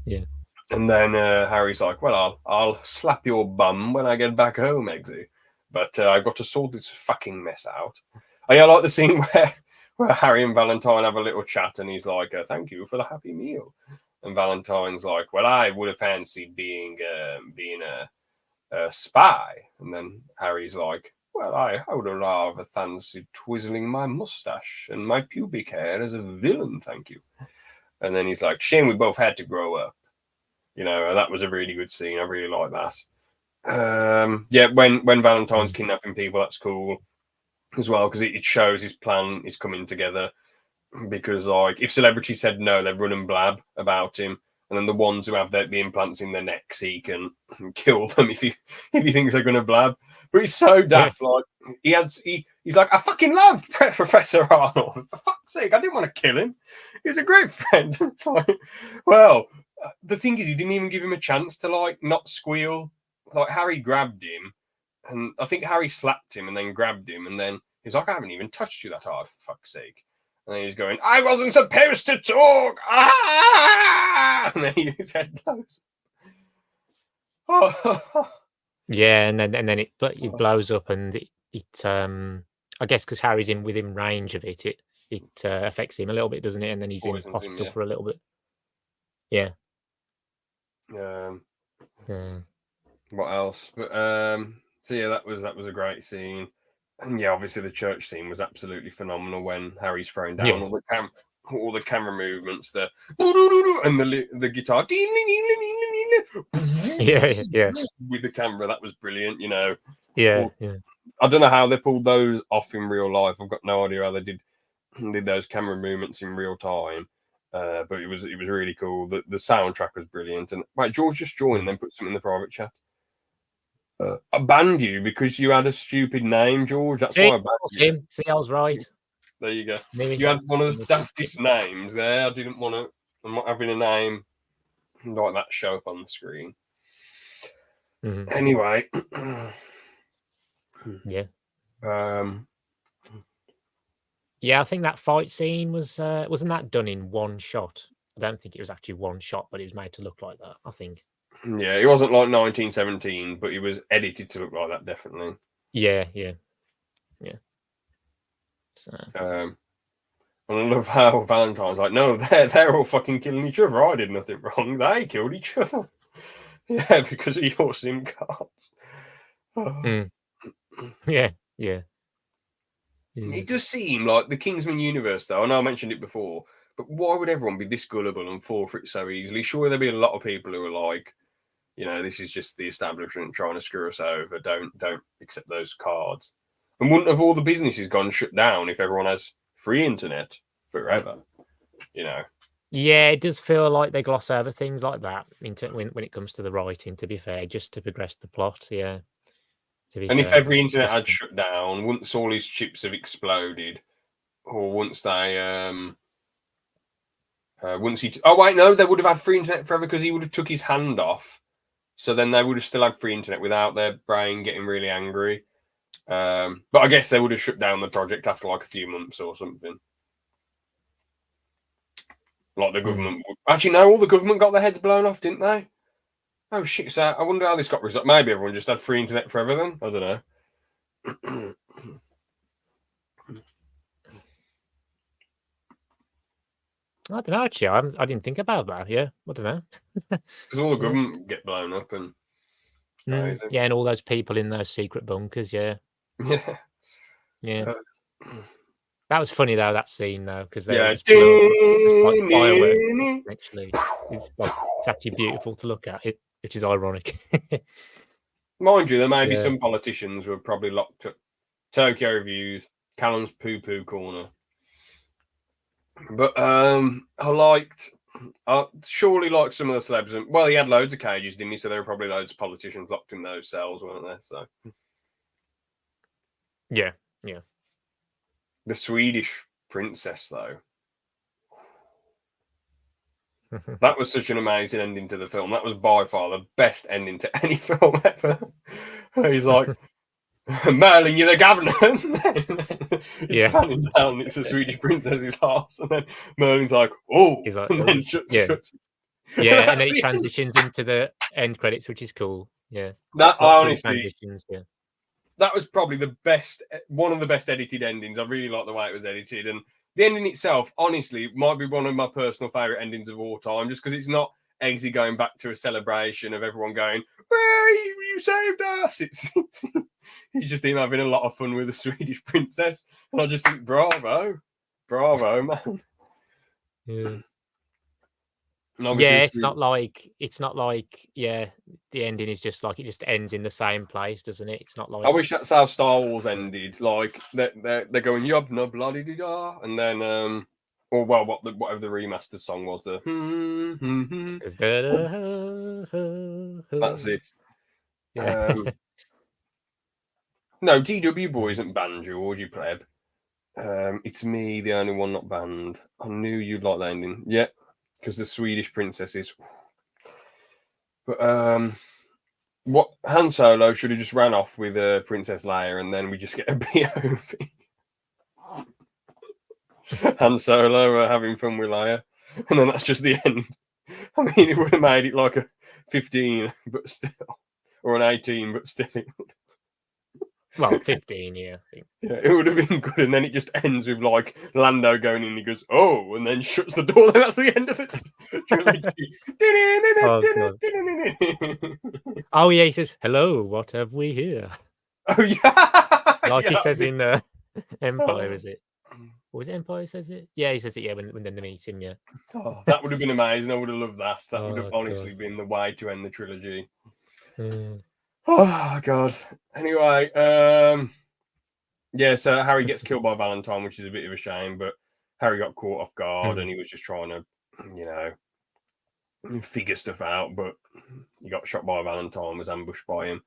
Yeah. And then Harry's like, well, I'll slap your bum when I get back home, Eggsy. But I've got to sort this fucking mess out. I like the scene where Harry and Valentine have a little chat and he's like, thank you for the happy meal. And Valentine's like, well, I would have fancied being a spy. And then Harry's like, well, I would have rather fancied twizzling my mustache and my pubic hair as a villain, thank you. And then he's like, shame we both had to grow up. You know, that was a really good scene. I really like that. Yeah, when Valentine's kidnapping people, that's cool as well, because it shows his plan is coming together. Because, like, if celebrities said no, they'd run and blab about him. And then the ones who have the implants in their necks, he can kill them if he thinks they're going to blab. But he's so daft. Like, he's like, I fucking love Professor Arnold. For fuck's sake, I didn't want to kill him. He's a great friend. It's like, well, the thing is, he didn't even give him a chance to, like, not squeal. Like, Harry grabbed him. And I think Harry slapped him and then grabbed him. And then he's like, I haven't even touched you that hard, for fuck's sake. And then he's going, I wasn't supposed to talk. Ah! And then his head blows. Yeah, and then it blows up, and it I guess because Harry's within range of it affects him a little bit, doesn't it? And then he's in hospital for a little bit. Yeah. What else? But so yeah, that was a great scene. And yeah, obviously the church scene was absolutely phenomenal when Harry's thrown down all the camera movements, and the guitar, yeah, with the camera. That was brilliant, you know. Yeah. I don't know how they pulled those off in real life. I've got no idea how they did those camera movements in real time. But it was really cool. The soundtrack was brilliant. And right, George just joined and then put something in the private chat. I banned you because you had a stupid name, George. That's why I banned you. See, I was right. There you go. You had one of the daftest names there. I didn't want to. I'm not having a name like that show up on the screen. Mm-hmm. Anyway. Yeah. Yeah, I think that fight scene wasn't that done in one shot. I don't think it was actually one shot, but it was made to look like that, I think. Yeah, it wasn't like 1917, but it was edited to look like that, definitely. Yeah. So. And I love how Valentine's like, no, they're all fucking killing each other. I did nothing wrong. They killed each other. Yeah, because of your SIM cards. Yeah. It does seem like the Kingsman universe, though. I know I mentioned it before, but why would everyone be this gullible and fall for it so easily? Surely there'll be a lot of people who are like, you know, this is just the establishment trying to screw us over. Don't accept those cards. And wouldn't have all the businesses gone shut down if everyone has free internet forever? You know. Yeah, it does feel like they gloss over things like that when it comes to the writing. To be fair, just to progress the plot. Yeah. And if every internet had shut down, once all his chips have exploded, or once they once he oh wait, no, they would have had free internet forever because he would have took his hand off. So then they would have still had free internet without their brain getting really angry. But I guess they would have shut down the project after like a few months or something. Like the government actually, no, all the government got their heads blown off, didn't they? Oh shit! So I wonder how this got resolved. Maybe everyone just had free internet forever then. I don't know. I don't know. Actually, I didn't think about that. Yeah, I don't know. Because all the government get blown up and yeah, and all those people in those secret bunkers. Yeah, yeah. That was funny though. That scene though, because they were just like fireworks. Actually, it's actually beautiful to look at. Which is ironic. Mind you, there may be some politicians who are probably locked up. Tokyo Reviews, Callum's poo-poo corner. But I surely like some of the celebs. Well, he had loads of cages, didn't he? So there were probably loads of politicians locked in those cells, weren't there? So yeah. The Swedish princess, though. That was such an amazing ending to the film. That was by far the best ending to any film ever. He's like, Merlin, you're the governor. It's panning down. It's a Swedish princess's house, and then Merlin's like, "Oh," he's like, and then shuts. Yeah, and then it transitions into the end credits, which is cool. Yeah, that honestly, that was probably the best, one of the best edited endings. I really like the way it was edited, and the ending itself, honestly, might be one of my personal favorite endings of all time, just because it's not Eggsy going back to a celebration of everyone going, "Hey, you saved us!" He's just him having a lot of fun with the Swedish princess, and I just think, bravo, man. Yeah. Yeah, it's not like the ending is just like it just ends in the same place, doesn't it? It's not like I wish that's how Star Wars ended. Like they're going yubna bloody da, and then or well, whatever the remastered song was, that's it. Yeah. No, DW Boy isn't banned, George, you pleb. It's me, the only one not banned. I knew you'd like that ending. Yeah, because the Swedish princess is. But what Han Solo should have just ran off with Princess Leia, and then we just get a POV. Han Solo having fun with Leia, and then that's just the end. I mean, it would have made it like a 15, but still, or an 18, but still. Well, 15, yeah, I think. Yeah, it would have been good, and then it just ends with like Lando going in, and he goes, "Oh," and then shuts the door. Then that's the end of the trilogy. Oh yeah, he says, "Hello, what have we here?" Oh yeah, like he says in Empire, is it? Or was it Empire? He says it. Yeah, he says it. Yeah, when they meet him. Yeah. Oh, that would have been amazing. I would have loved that. That would have honestly been the way to end the trilogy. Oh god. Anyway, yeah. So Harry gets killed by Valentine, which is a bit of a shame. But Harry got caught off guard, and he was just trying to, figure stuff out. But he got shot by Valentine, was ambushed by him,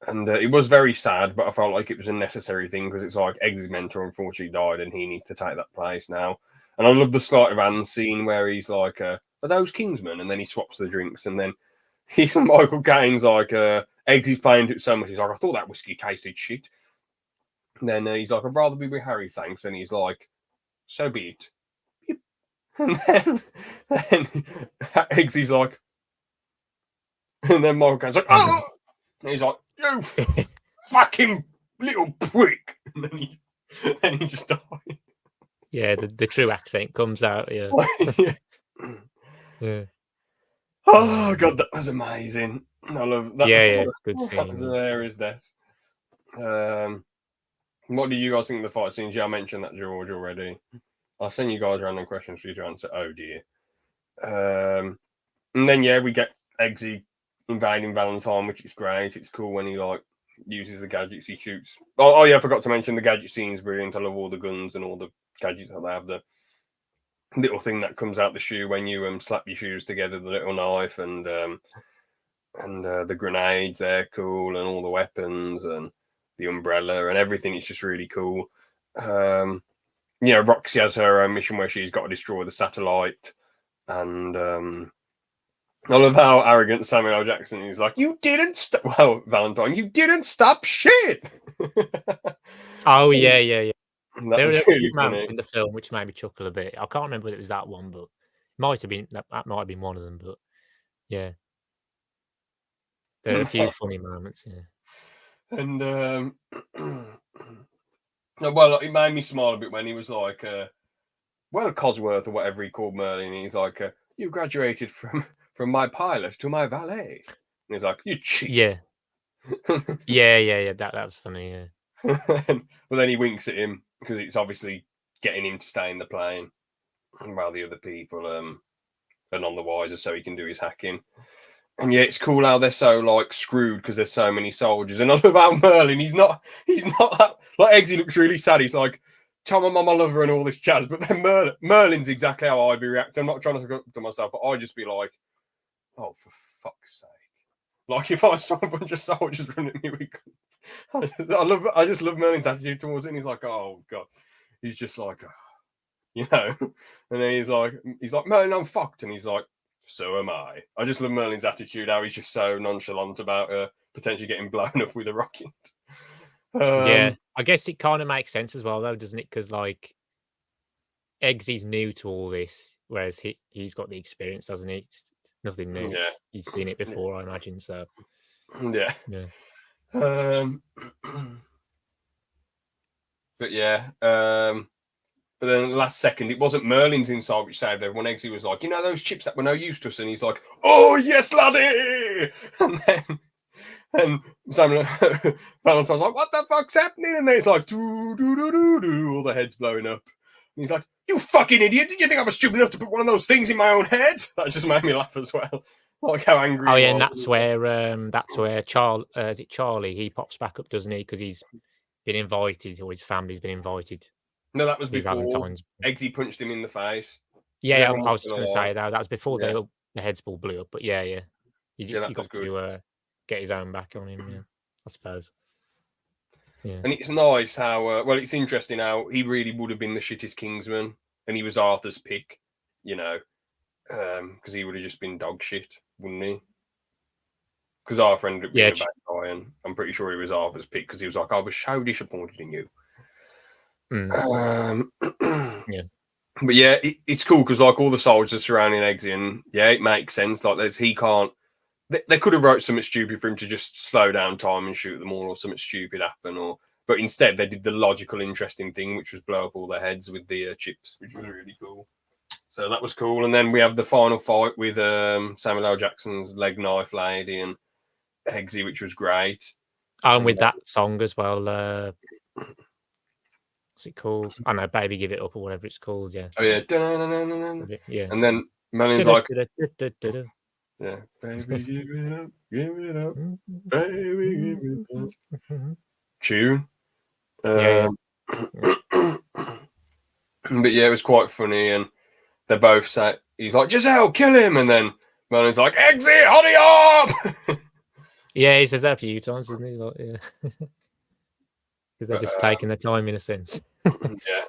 and it was very sad. But I felt like it was a necessary thing because it's like Eggsy's mentor unfortunately died, and he needs to take that place now. And I love the sleight of hand scene where he's like, "Are those Kingsmen?" And then he swaps the drinks, and then he's Michael Caine's like, Eggsy's playing to it so much. He's like, "I thought that whiskey tasted shit." And then he's like, "I'd rather be with Harry, thanks." And he's like, "So be it." And then Eggsy's like, and then Michael Caine's like, "Oh!" And he's like, "You fucking little prick." And then he just died. Yeah, the true accent comes out. Yeah. Yeah. Oh god, that was amazing. I love that. Yeah, good scene. That was hilarious, death. What do you guys think of the fight scenes? Yeah, I mentioned that, George, already. I'll send you guys random questions for you to answer. Oh dear. And then we get Eggsy invading Valentine, which is great. It's cool when he like uses the gadgets he shoots. Oh yeah, I forgot to mention the gadget scene is brilliant. I love all the guns and all the gadgets that they have. The little thing that comes out the shoe when you slap your shoes together, the little knife, and the grenades, they're cool, and all the weapons and the umbrella and everything. It's just really cool. Roxy has her own mission where she's got to destroy the satellite, and I love how arrogant Samuel L. Jackson is. Like, you didn't stop. Well, Valentine, you didn't stop shit. Oh yeah. That There was were a really few moments funny. in the film which made me chuckle a bit. I can't remember whether it was that one, but might have been that might have been one of them. But yeah, there are a few funny moments. Yeah. And well, it made me smile a bit when he was like, well, Cosworth or whatever he called Merlin. He's like, you graduated from my pilot to my valet. And he's like, you cheat. Yeah. Yeah. That was funny. Yeah. Well, then he winks at him because it's obviously getting him to stay in the plane, while the other people are none the wiser, so he can do his hacking. And yeah, it's cool how they're so like screwed because there's so many soldiers. And I love how Merlin, he's not that, like Eggsy looks really sad. He's like, tell my mum I love her and all this jazz. But then Merlin's exactly how I'd be reacting. I'm not trying to look up to myself, but I'd just be like, oh, for fuck's sake. Like if I saw a bunch of soldiers running at me with guns. I just love Merlin's attitude towards it. And he's like, oh god. He's just like, you know. And then he's like, Merlin, I'm fucked. And he's like, so am I. I just love Merlin's attitude, how he's just so nonchalant about potentially getting blown up with a rocket. Yeah, I guess it kind of makes sense as well, though, doesn't it? Because like Eggsy's new to all this, whereas he's got the experience, doesn't he? It's nothing new. Yeah. He's seen it before, I imagine. So Yeah. But yeah. But then the last second, it wasn't Merlin's inside which saved everyone. Eggsy was like, you know, those chips that were no use to us. And he's like, oh, yes, laddie. And Simon Valentine's like, what the fuck's happening? And then it's like, doo, doo, doo, doo, doo, all the heads blowing up. And he's like, you fucking idiot. Did you think I was stupid enough to put one of those things in my own head? That just made me laugh as well. Like how angry oh he yeah, was. and that's where is it Charlie? He pops back up, doesn't he? Because he's been invited, or his family's been invited. No, that was to before Valentine's. Eggsy punched him in the face. Yeah, I was just going to say that was before Yeah. the heads ball blew up. But yeah, he that got was good. to get his own back on him. Yeah, I suppose. Yeah, And it's nice how well, it's interesting how he really would have been the shittest Kingsman, and he was Arthur's pick, you know, because he would have just been dog shit, wouldn't he? Because Arthur ended up being a bad guy, and I'm pretty sure he was Arthur's pick because he was like, I was so disappointed in you. Yeah. But yeah, it's cool because like all the soldiers surrounding Eggsy, and yeah, it makes sense. Like he can't. They could have wrote something stupid for him to just slow down time and shoot them all, or something stupid happen, but instead they did the logical, interesting thing, which was blow up all their heads with the chips, which was really cool. So that was cool. And then we have the final fight with Samuel L. Jackson's leg knife lady and Eggsy, which was great. And with that song as well. What's it called? I know, Baby Give It Up or whatever it's called. Yeah. Oh yeah. Yeah. And then Merlin's like, yeah, baby, give it up, baby, give it up. Tune. Yeah. But yeah, it was quite funny, and they both say, he's like, Giselle, kill him, and then Merlin's like, Exit, hurry up! Yeah, he says that a few times, doesn't he? Like, yeah. Because they're just taking their time in a sense. Yeah.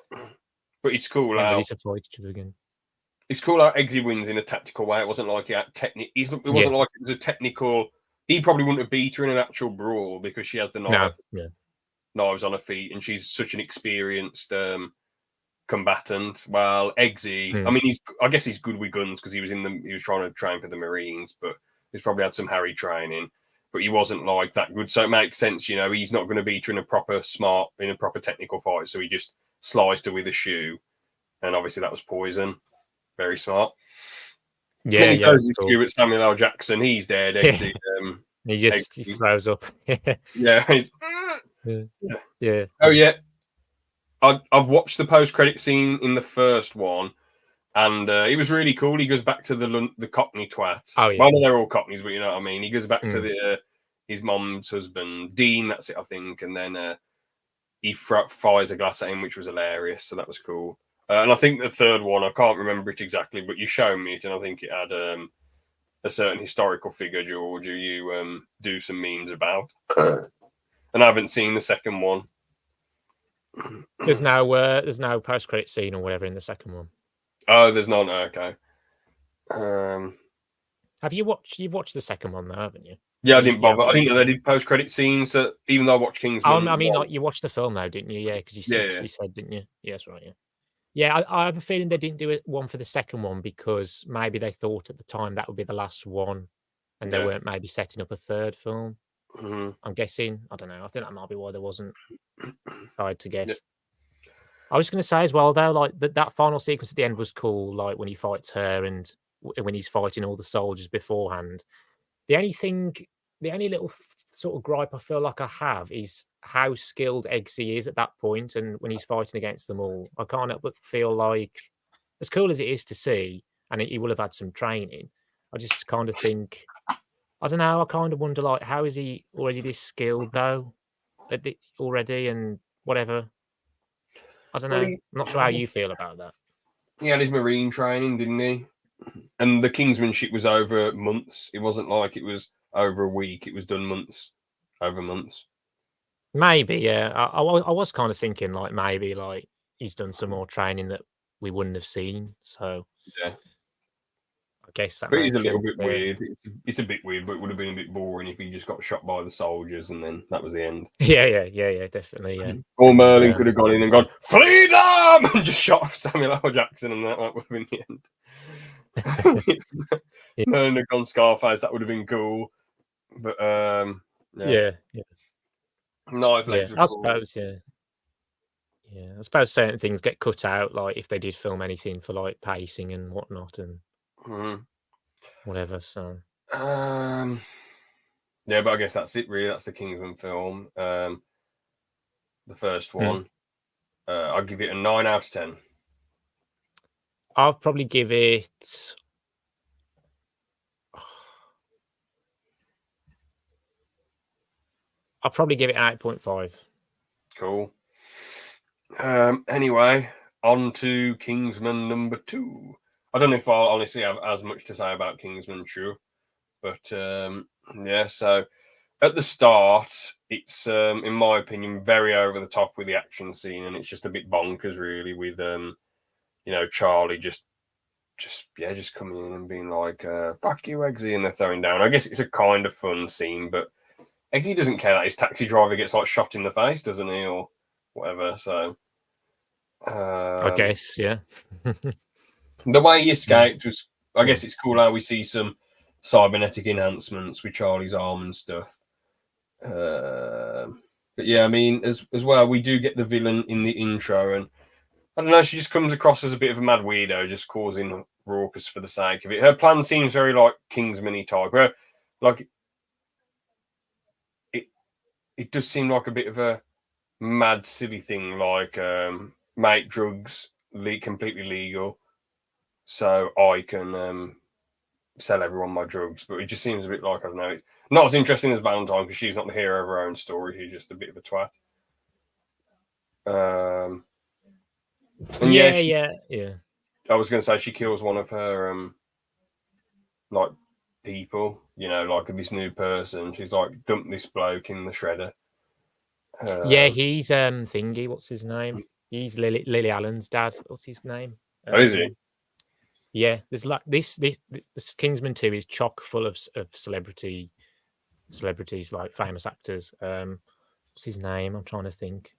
But it's cool how ready to fight each other again. It's cool how Eggsy wins in a tactical way. It wasn't like it wasn't like it was a technical. He probably wouldn't have beat her in an actual brawl because she has the knives on her feet, and she's such an experienced combatant. While Eggsy, I mean, I guess he's good with guns because he was trying to train for the Marines, but he's probably had some Harry training. But he wasn't like that good, so it makes sense. You know, he's not going to beat her in a proper technical fight. So he just sliced her with a shoe, and obviously that was poison. Very smart. Yeah, then he throws his shoe at Samuel L. Jackson. He's dead. Eggsy, he throws up. Yeah. Yeah. Oh yeah. I've watched the post-credit scene in the first one, and it was really cool. He goes back to the Cockney twat. Oh yeah. Well, they're all Cockneys, but you know what I mean. He goes back to his mom's husband, Dean. That's it, I think. And then he fires a glass at him, which was hilarious. So that was cool. And I think the third one, I can't remember it exactly, but you showed me it, and I think it had a certain historical figure, George, who you do some memes about. And I haven't seen the second one. There's no post-credit scene or whatever in the second one. Oh, there's none. Okay. Have you watched? You've watched the second one, though, haven't you? Yeah, I You- didn't you bother. I haven't didn't know they did post-credit scenes. So even though I watched Kingsman, I mean, like you watched the film, though, didn't you? Yeah, because yeah. you said, didn't you? Yeah, that's right. Yeah. Yeah, I have a feeling they didn't do it one for the second one because maybe they thought at the time that would be the last one, and they Yeah. weren't maybe setting up a third film. Mhm. I'm guessing. I don't know. I think that might be why there wasn't. I had to Yeah. guess. I was going to say as well, though, like that final sequence at the end was cool. Like when he fights her and when he's fighting all the soldiers beforehand. The only thing, the only little sort of gripe I feel like I have is how skilled Eggsy is at that point, and when he's fighting against them all, I can't help but feel like, as cool as it is to see, and he will have had some training. I just kind of think, I don't know. I kind of wonder, like, how is he already this skilled though, already, and whatever. I don't Well, know. I'm not sure how you feel about that. he had his marine training, didn't he? And the Kingsman shit was over months. It wasn't like it was over a week. It was done over months. Maybe, yeah. I was kind of thinking like maybe like he's done some more training that we wouldn't have seen. So Yeah. I guess that But it's a makes little sense. bit weird. It's a bit weird, but it would have been a bit boring if he just got shot by the soldiers and then that was the end. Yeah, definitely, yeah. Or Merlin could have gone in and gone, freedom! And just shot Samuel L. Jackson and that would have been the end. Yeah. Merlin had gone Scarface, that would have been cool. But Yeah. knife Yeah, legs were I cool. suppose, yeah. Yeah, I suppose certain things get cut out, like if they did film anything for like pacing and whatnot and whatever. So yeah, but I guess that's it really. That's the Kingsman film. The first one. I'll give it a 9 out of 10. I'll probably give it. I'll probably give it an 8.5. Cool. Anyway, on to Kingsman number 2. I don't know if I'll honestly have as much to say about Kingsman 2, but yeah. So at the start, it's in my opinion very over the top with the action scene, and it's just a bit bonkers, really, with Charlie just coming in and being like, "Fuck you, Eggsy," and they're throwing down. I guess it's a kind of fun scene, but Eggsy doesn't care that his taxi driver gets like shot in the face, doesn't he, or whatever. So I guess, yeah. the way he escaped was, I guess it's cool how we see some cybernetic enhancements with Charlie's arm and stuff. But yeah, I mean, as well, we do get the villain in the intro, and I don't know, she just comes across as a bit of a mad weirdo, just causing raucous for the sake of it. Her plan seems very like Kingsman-y type, where like it does seem like a bit of a mad, silly thing, like make drugs completely legal, so I can sell everyone my drugs. But it just seems a bit like, I don't know, it's not as interesting as Valentine because she's not the hero of her own story. She's just a bit of a twat. And yeah. I was going to say she kills one of her like people, like this new person. She's like dumped this bloke in the shredder. Yeah, he's thingy. What's his name? He's Lily Allen's dad. What's his name? Oh, is he? Yeah, there's like this Kingsman 2 is chock full of celebrities, like famous actors. What's his name? I'm trying to think.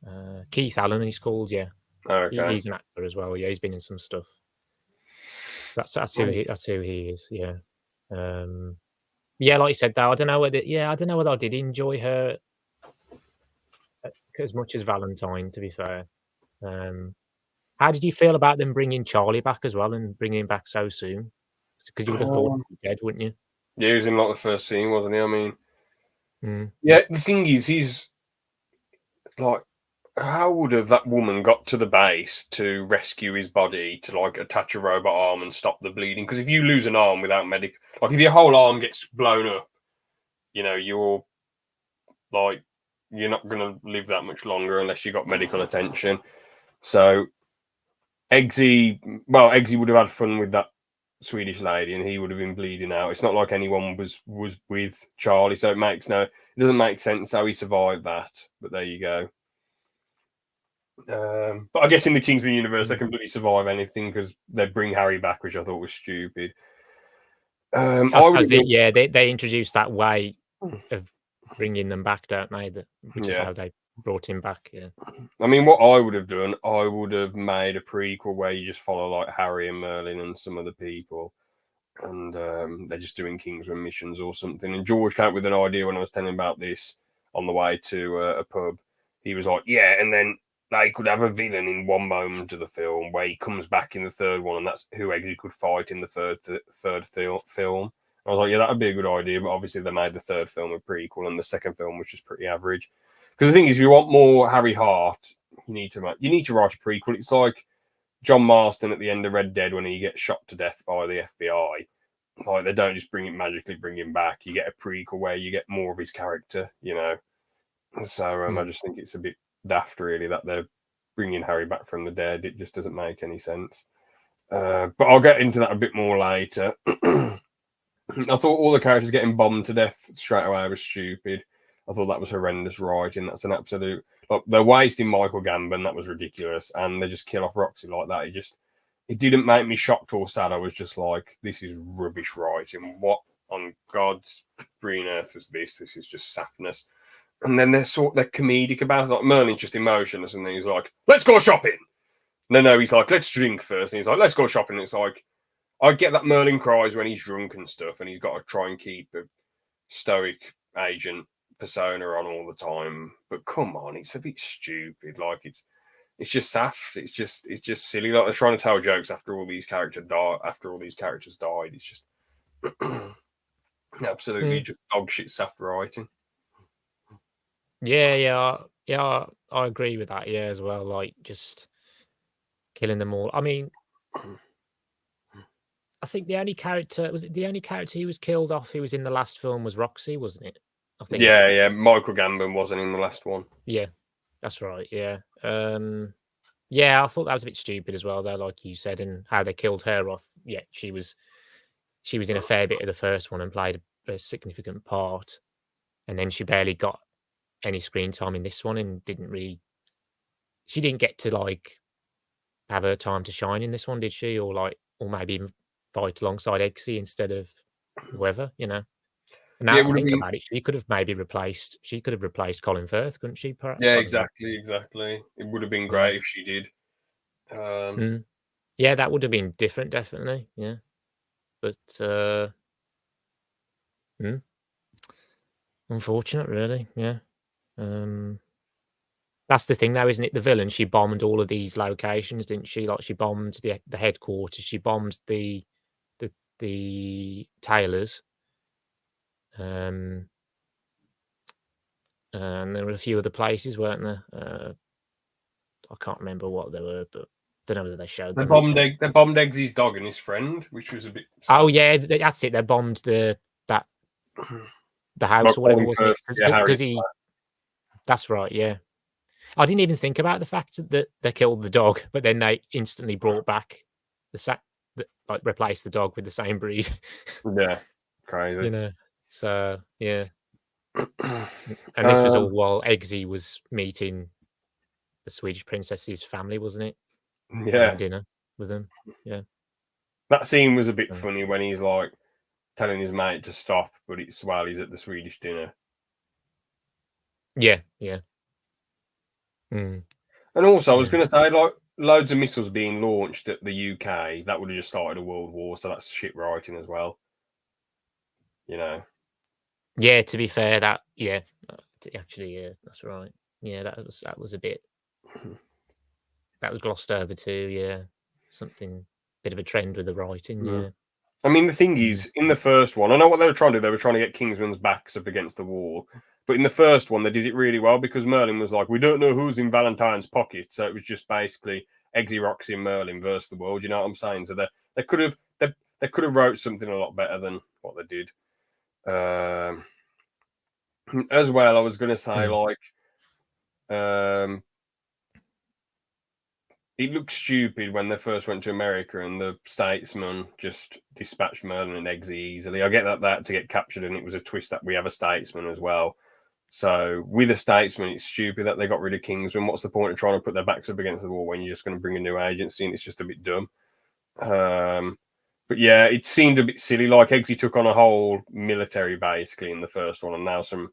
Keith Allen, he's called. Yeah, Okay. he's an actor as well. Yeah, he's been in some stuff. That's who he is. Yeah. Yeah, like you said, though, I don't know whether I did enjoy her as much as Valentine. To be fair, how did you feel about them bringing Charlie back as well and bringing him back so soon? Because you would have thought he'd be dead, wouldn't you? Yeah, he was in like the first scene, wasn't he? I mean, Mm. yeah. The thing is, he's like, how would have that woman got to the base to rescue his body to like attach a robot arm and stop the bleeding? Because if you lose an arm without medic, like if your whole arm gets blown up, you're like, you're not going to live that much longer unless you got medical attention. So Eggsy would have had fun with that Swedish lady, and he would have been bleeding out. It's not like anyone was with Charlie, so it doesn't make sense how he survived that. But there you go. But I guess in the Kingsman universe, they can really survive anything because they bring Harry back, which I thought was stupid. I suppose they introduced that way of bringing them back, don't they? Which is how they brought him back. Yeah. I mean, what I would have done, I would have made a prequel where you just follow like Harry and Merlin and some other people, and they're just doing Kingsman missions or something. And George came up with an idea when I was telling him about this on the way to a pub. He was like, "Yeah," and then they could have a villain in one moment of the film where he comes back in the third one, and that's who Eggsy could fight in the third film. I was like, yeah, that would be a good idea, but obviously they made the third film a prequel and the second film, which is pretty average. Because the thing is, if you want more Harry Hart, you need to write a prequel. It's like John Marston at the end of Red Dead when he gets shot to death by the FBI. Like, they don't just magically bring him back. You get a prequel where you get more of his character, you know. So I just think it's a bit daft, really, that they're bringing Harry back from the dead. It just doesn't make any sense. But I'll get into that a bit more later. I thought all the characters getting bombed to death straight away was stupid. I thought that was horrendous writing. That's an absolute... Like, they're wasting Michael Gambon. That was ridiculous. And they just kill off Roxy like that. It didn't make me shocked or sad. I was just like, this is rubbish writing. What on God's green earth was this? This is just sappiness. And then they're comedic about it. Like, Merlin's just emotionless, and then he's like, let's go shopping. No, he's like, let's drink first. And he's like, let's go shopping. And it's like, I get that Merlin cries when he's drunk and stuff, and he's got to try and keep a stoic agent persona on all the time. But come on, it's a bit stupid. Like, it's just saff. It's just silly. Like, they're trying to tell jokes after all these characters died. It's just absolutely just dog shit saff writing. Yeah, I agree with that. Yeah, as well. Like, just killing them all. I mean, I think the only character he was killed off who was in the last film was Roxy, wasn't it? I think. Yeah. Michael Gambon wasn't in the last one. Yeah, that's right. Yeah. Yeah, I thought that was a bit stupid as well, though, like you said, and how they killed her off. Yeah, she was in a fair bit of the first one and played a significant part, and then she barely got any screen time in this one, and she didn't get to like have her time to shine in this one, did she? Or maybe even fight alongside Eggsy instead of whoever, you know. And now I think about it, she could have replaced Colin Firth, couldn't she? Perhaps. Yeah, exactly. It would have been great if she did. Yeah, that would have been different, definitely. Yeah, but unfortunate, really. Yeah. That's the thing, though, isn't it? The villain, she bombed all of these locations, didn't she? Like, she bombed the headquarters, she bombed the tailors, and there were a few other places, weren't there? I can't remember what they were, but don't know whether they showed them. They bombed Eggsy's dog and his friend, which was a bit sad. Oh yeah, that's it. They bombed the house or whatever, wasn't it? Because that's right. Yeah, I didn't even think about the fact that they killed the dog, but then they instantly brought back replaced the dog with the same breed. Yeah, crazy. You know. So yeah, and this was all while Eggsy was meeting the Swedish princess's family, wasn't it? Yeah, having dinner with them. Yeah, that scene was a bit funny when he's like telling his mate to stop, but it's while he's at the Swedish dinner. Yeah. And also, I was going to say, like, loads of missiles being launched at the UK, that would have just started a world war. So that's shit writing as well. You know. Yeah. To be fair, that's right. Yeah, that was a bit. That was glossed over too. Yeah, bit of a trend with the writing. Yeah. I mean, the thing is, in the first one, I know what they were trying to do. They were trying to get Kingsman's backs up against the wall. But in the first one, they did it really well because Merlin was like, we don't know who's in Valentine's pocket. So it was just basically Eggsy, Roxy, and Merlin versus the world. You know what I'm saying? So they could have wrote something a lot better than what they did. As well, I was going to say, it looked stupid when they first went to America and the statesman just dispatched Merlin and Eggsy easily. I get that to get captured, and it was a twist that we have a statesman as well. So with a statesman, it's stupid that they got rid of Kingsman. What's the point of trying to put their backs up against the wall when you're just going to bring a new agency and it's just a bit dumb? But yeah, it seemed a bit silly. Like Eggsy took on a whole military basically in the first one, and now some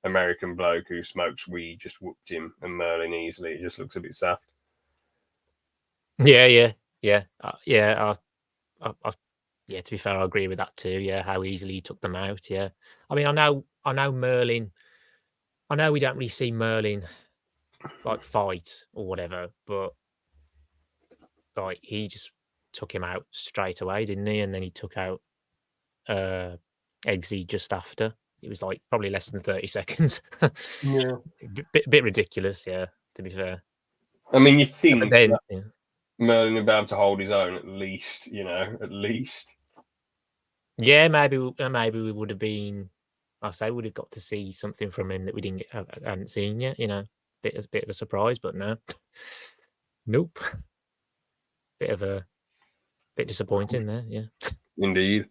American bloke who smokes weed just whooped him and Merlin easily. It just looks a bit soft. Yeah, yeah, yeah, yeah. Yeah, to be fair, I agree with that too. Yeah, how easily he took them out. Yeah, I mean, I know Merlin. I know we don't really see Merlin like fight or whatever, but like he just took him out straight away, didn't he? And then he took out Eggsy just after. It was like probably less than 30 seconds. Yeah, bit ridiculous. Yeah, to be fair. I mean, you But think then, that yeah. Merlin would be able to hold his own at least, at least. Yeah, maybe we would have been. I say would have got to see something from him that we hadn't seen yet. Bit of a surprise, but no, nope. Bit disappointing there. Yeah, Indeed.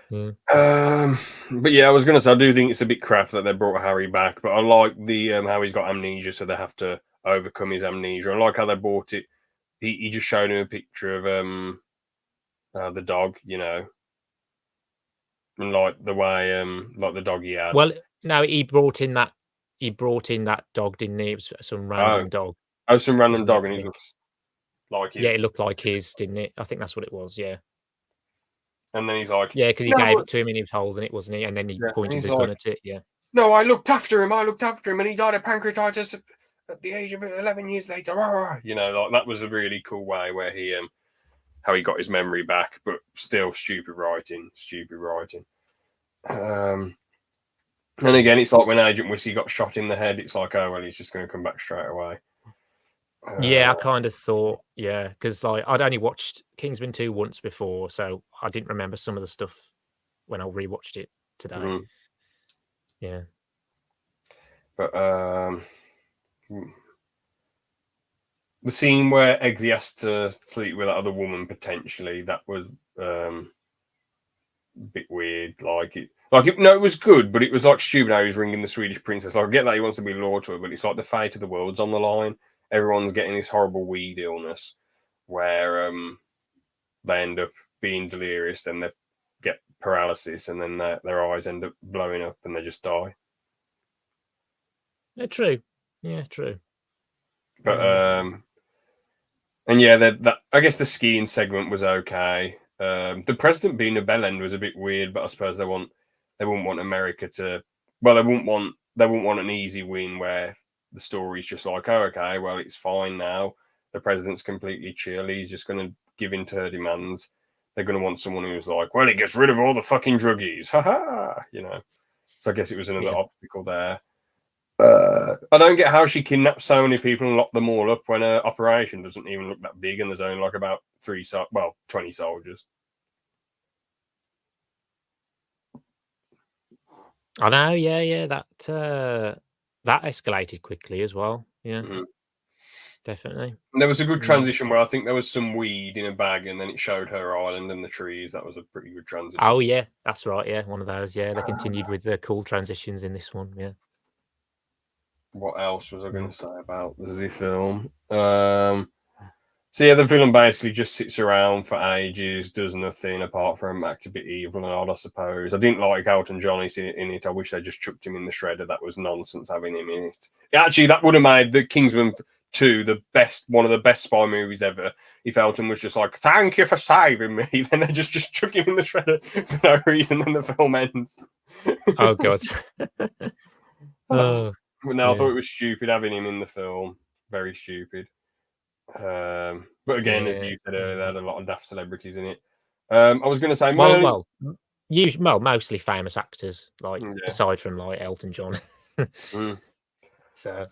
yeah. But yeah, I was going to say I do think it's a bit crap that they brought Harry back, but I like the how he's got amnesia, so they have to overcome his amnesia. I like how they brought it. He just showed him a picture of the dog, and like the way like the dog he had. Well, no, he brought in that dog, didn't he? It was some random dog. Oh, some random wasn't it, dog, I and he think? looks like it. Yeah, it looked like his, didn't it? I think that's what it was. Yeah, And then he's like, yeah, because he no, gave it to him and he was holding it, wasn't he? And then he yeah. And pointed he's the gun like, at it. Yeah. no, I looked after him, and he died of pancreatitis at the age of 11 years later. Like that was a really cool way where he how he got his memory back, but still stupid writing. And again, it's like when Agent Whiskey got shot in the head, it's like, oh well, he's just going to come back straight away. Yeah, I kind of thought, yeah, because like I'd only watched Kingsman 2 once before, so I didn't remember some of the stuff when I rewatched it today. Mhm. Yeah. But the scene where Eggsy has to sleep with that other woman potentially, that was a bit weird. No, it was good, but it was like stupid how he was ringing the Swedish princess. Like, I get that he wants to be loyal to her, but it's like the fate of the world's on the line. Everyone's getting this horrible weed illness where they end up being delirious, then they get paralysis, and then their eyes end up blowing up and they just die. Yeah, true. Yeah, true. But and yeah, that I guess the skiing segment was okay. The president being a bell end was a bit weird, but I suppose they wouldn't want America to. Well, they wouldn't want an easy win where the story's just like, oh, okay, well, it's fine now. The president's completely chill. He's just going to give in to her demands. They're going to want someone who's like, well, he gets rid of all the fucking druggies, So I guess it was another obstacle there. I don't get how she kidnapped so many people and locked them all up when her operation doesn't even look that big and there's only like about 20 soldiers. I know, yeah. That escalated quickly as well. Yeah, definitely. And there was a good transition where I think there was some weed in a bag and then it showed her island and the trees. That was a pretty good transition. Oh yeah, that's right. Yeah, one of those. Yeah, they continued with the cool transitions in this one. Yeah. What else was I going to say about the film? So yeah, the villain basically just sits around for ages, does nothing apart from act a bit evil and odd, I suppose. I didn't like Elton John in it. I wish they just chucked him in the shredder. That was nonsense having him in it. Actually, that would have made the Kingsman 2 one of the best spy movies ever. If Elton was just like, "Thank you for saving me," then they just chuck him in the shredder for no reason, then the film ends. Oh god. But no, I thought it was stupid having him in the film. Very stupid. But again, as you said earlier, they had a lot of daft celebrities in it. I was going to say, mostly famous actors, like aside from like Elton John. So,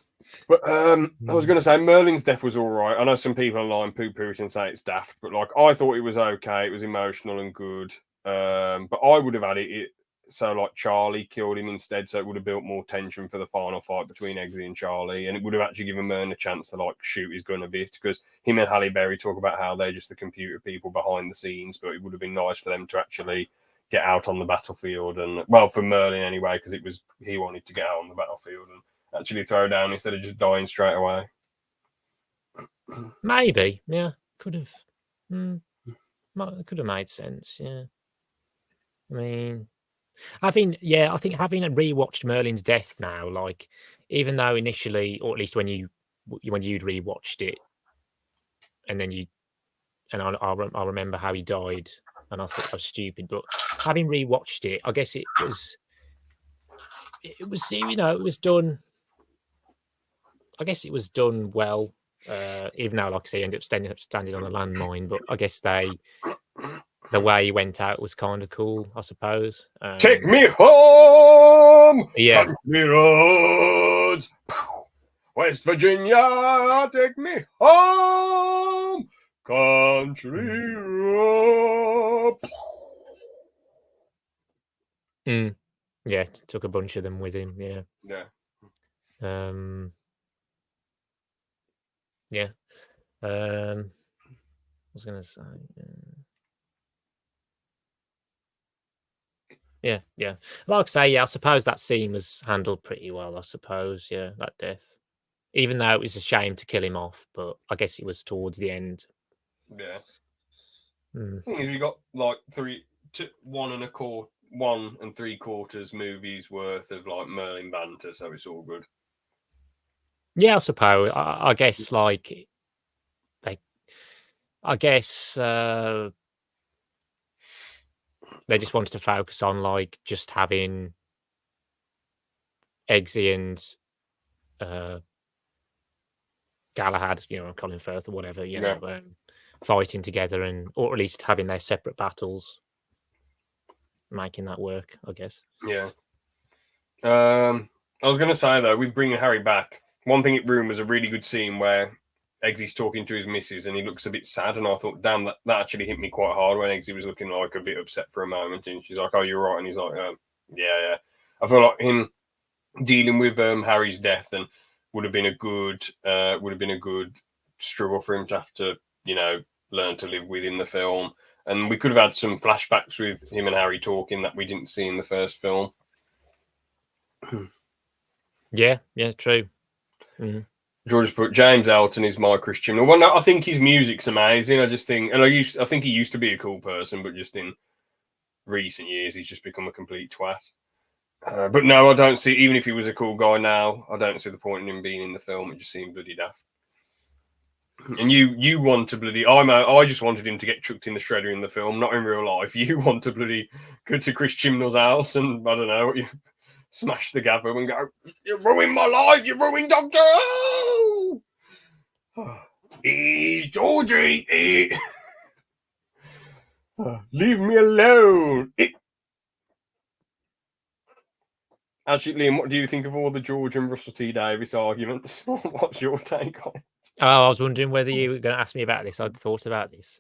but I was going to say Merlin's death was all right. I know some people online poo-poo it and say it's daft, but like I thought it was okay. It was emotional and good. But I would have had it so like Charlie killed him instead, so it would have built more tension for the final fight between Eggsy and Charlie, and it would have actually given Merlin a chance to like shoot his gun a bit, because him and Halle Berry talk about how they're just the computer people behind the scenes, but it would have been nice for them to actually get out on the battlefield, and well, for Merlin anyway, because he wanted to get out on the battlefield and actually throw down instead of just dying straight away. Maybe, yeah, could have. could have made sense. Yeah, I mean, I think having rewatched Merlin's Death now, like even though initially, or at least when you'd rewatched it, and then I remember how he died, and I thought that was stupid. But having rewatched it, I guess it was it was done. I guess it was done well, even though, like I say, ended up standing on a landmine. But I guess the way he went out was kind of cool, I suppose. Take me home, Yeah. country roads, West Virginia. Take me home, country road. Yeah, took a bunch of them with him. Yeah. Yeah. Yeah. I was gonna say. Yeah. Like I say, yeah, I suppose that scene was handled pretty well. I suppose, yeah, that death. Even though it was a shame to kill him off, but I guess it was towards the end. Yeah. Mm. We got like 1 3/4 movies worth of like Merlin banter, so it's all good. Yeah, I suppose. I guess like I guess they just wanted to focus on like just having Eggsy and Galahad, Colin Firth or whatever, fighting together or at least having their separate battles, making that work, I guess. Yeah. I was going to say though, with bringing Harry back, one thing it ruined was a really good scene where Eggsy's talking to his missus and he looks a bit sad, and I thought, damn, that actually hit me quite hard when Eggsy was looking like a bit upset for a moment, and she's like, "Oh, you're right," and he's like, "Yeah." I feel like him dealing with Harry's death and would have been a good struggle for him to have to learn to live with in the film, and we could have had some flashbacks with him and Harry talking that we didn't see in the first film. Yeah, true. Mm-hmm. George put James Elton is my Christian. Well, no, I think his music's amazing. I just think, and I think he used to be a cool person, but just in recent years, he's just become a complete twat. But no, I don't see. Even if he was a cool guy now, I don't see the point in him being in the film. It just seemed bloody daft. And you want to bloody. I just wanted him to get chucked in the shredder in the film, not in real life. You want to bloody go to Chris Chibnall's house and I don't know, you smash the gavel and go, "You ruined my life. You ruined Doctor Who." Georgie. Leave me alone. Actually, Liam, what do you think of all the George and Russell T Davies arguments? What's your take on it? Oh, I was wondering whether you were going to ask me about this. I'd thought about this.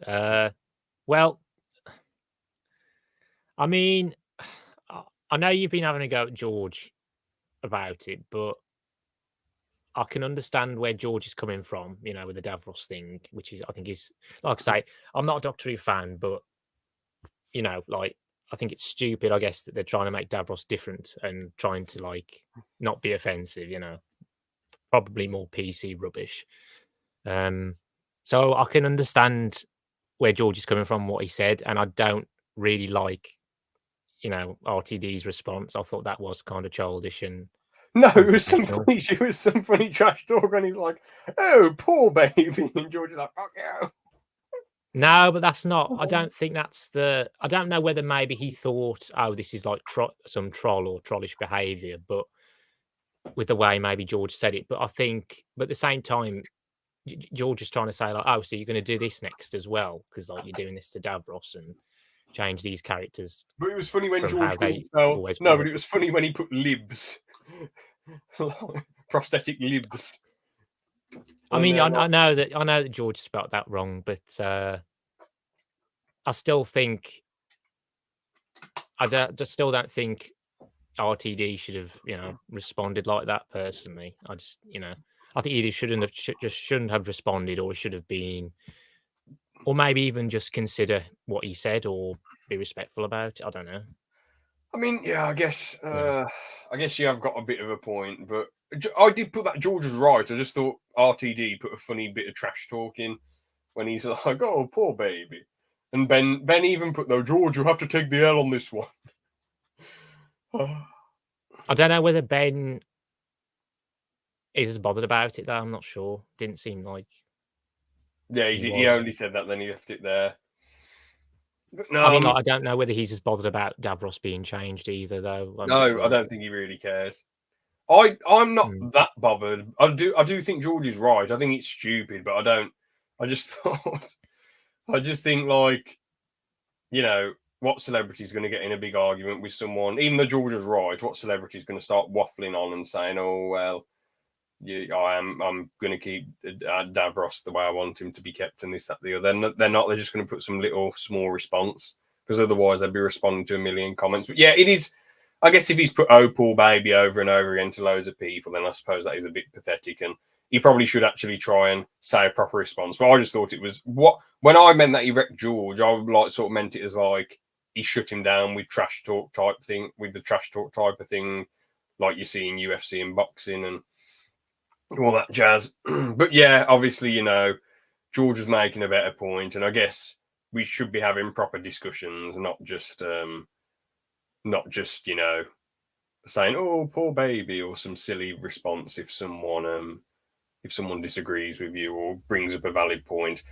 Well, I mean, I know you've been having a go at George about it, but I can understand where George is coming from, with the Davros thing, which I think is, like I say, I'm not a Doctor Who fan, but, I think it's stupid, I guess, that they're trying to make Davros different and trying to, not be offensive, probably more PC rubbish. So I can understand where George is coming from, what he said, and I don't really like, RTD's response. I thought that was kind of childish and no, it was some funny trash talk, and he's like, "Oh, poor baby," and George is like, "Fuck you." No, but that's not. I don't think that's I don't know whether maybe he thought, "Oh, this is like some troll or trollish behaviour," but with the way maybe George said it. But I think, but at the same time, George is trying to say like, "Oh, so you're going to do this next as well because you're doing this to Davros and change these characters." But it was funny when George but it was funny when he put libs, prosthetic libs. I mean, I know that George spelt that wrong, but I still think still don't think RTD should have responded like that. Personally, I just I think either shouldn't have responded, or should have been, or maybe even just consider what he said or be respectful about it. I don't know. I mean, yeah, I guess you have got a bit of a point, but I did put that George was right. I just thought RTD put a funny bit of trash talk in when he's like, "Oh, poor baby." And Ben even put, though, George, you have to take the L on this one. I don't know whether Ben is as bothered about it, though. I'm not sure. Didn't seem like. Yeah, he only said that, then he left it there. But no, I mean, like, I don't know whether he's as bothered about Davros being changed either, though. I don't think he really cares. I'm not that bothered. I do think George is right. I think it's stupid, but I don't. I just think, like, you know, what celebrity is going to get in a big argument with someone? Even though George is right, what celebrity is going to start waffling on and saying, "Oh well, I'm going to keep Davros the way I want him to be kept," and this, that, the other. They're not. They're just going to put some little small response, because otherwise they'd be responding to a million comments. But yeah, it is. I guess if he's put "oh poor baby" over and over again to loads of people, then I suppose that is a bit pathetic, and he probably should actually try and say a proper response. But I just thought it was when I meant that he wrecked George, I like sort of meant it as like he shut him down with trash talk type thing, with the trash talk type of thing, like you see in UFC and boxing and all that jazz. But yeah, obviously, you know, George was making a better point, and I guess we should be having proper discussions, not just you know, saying "oh poor baby" or some silly response if someone disagrees with you or brings up a valid point.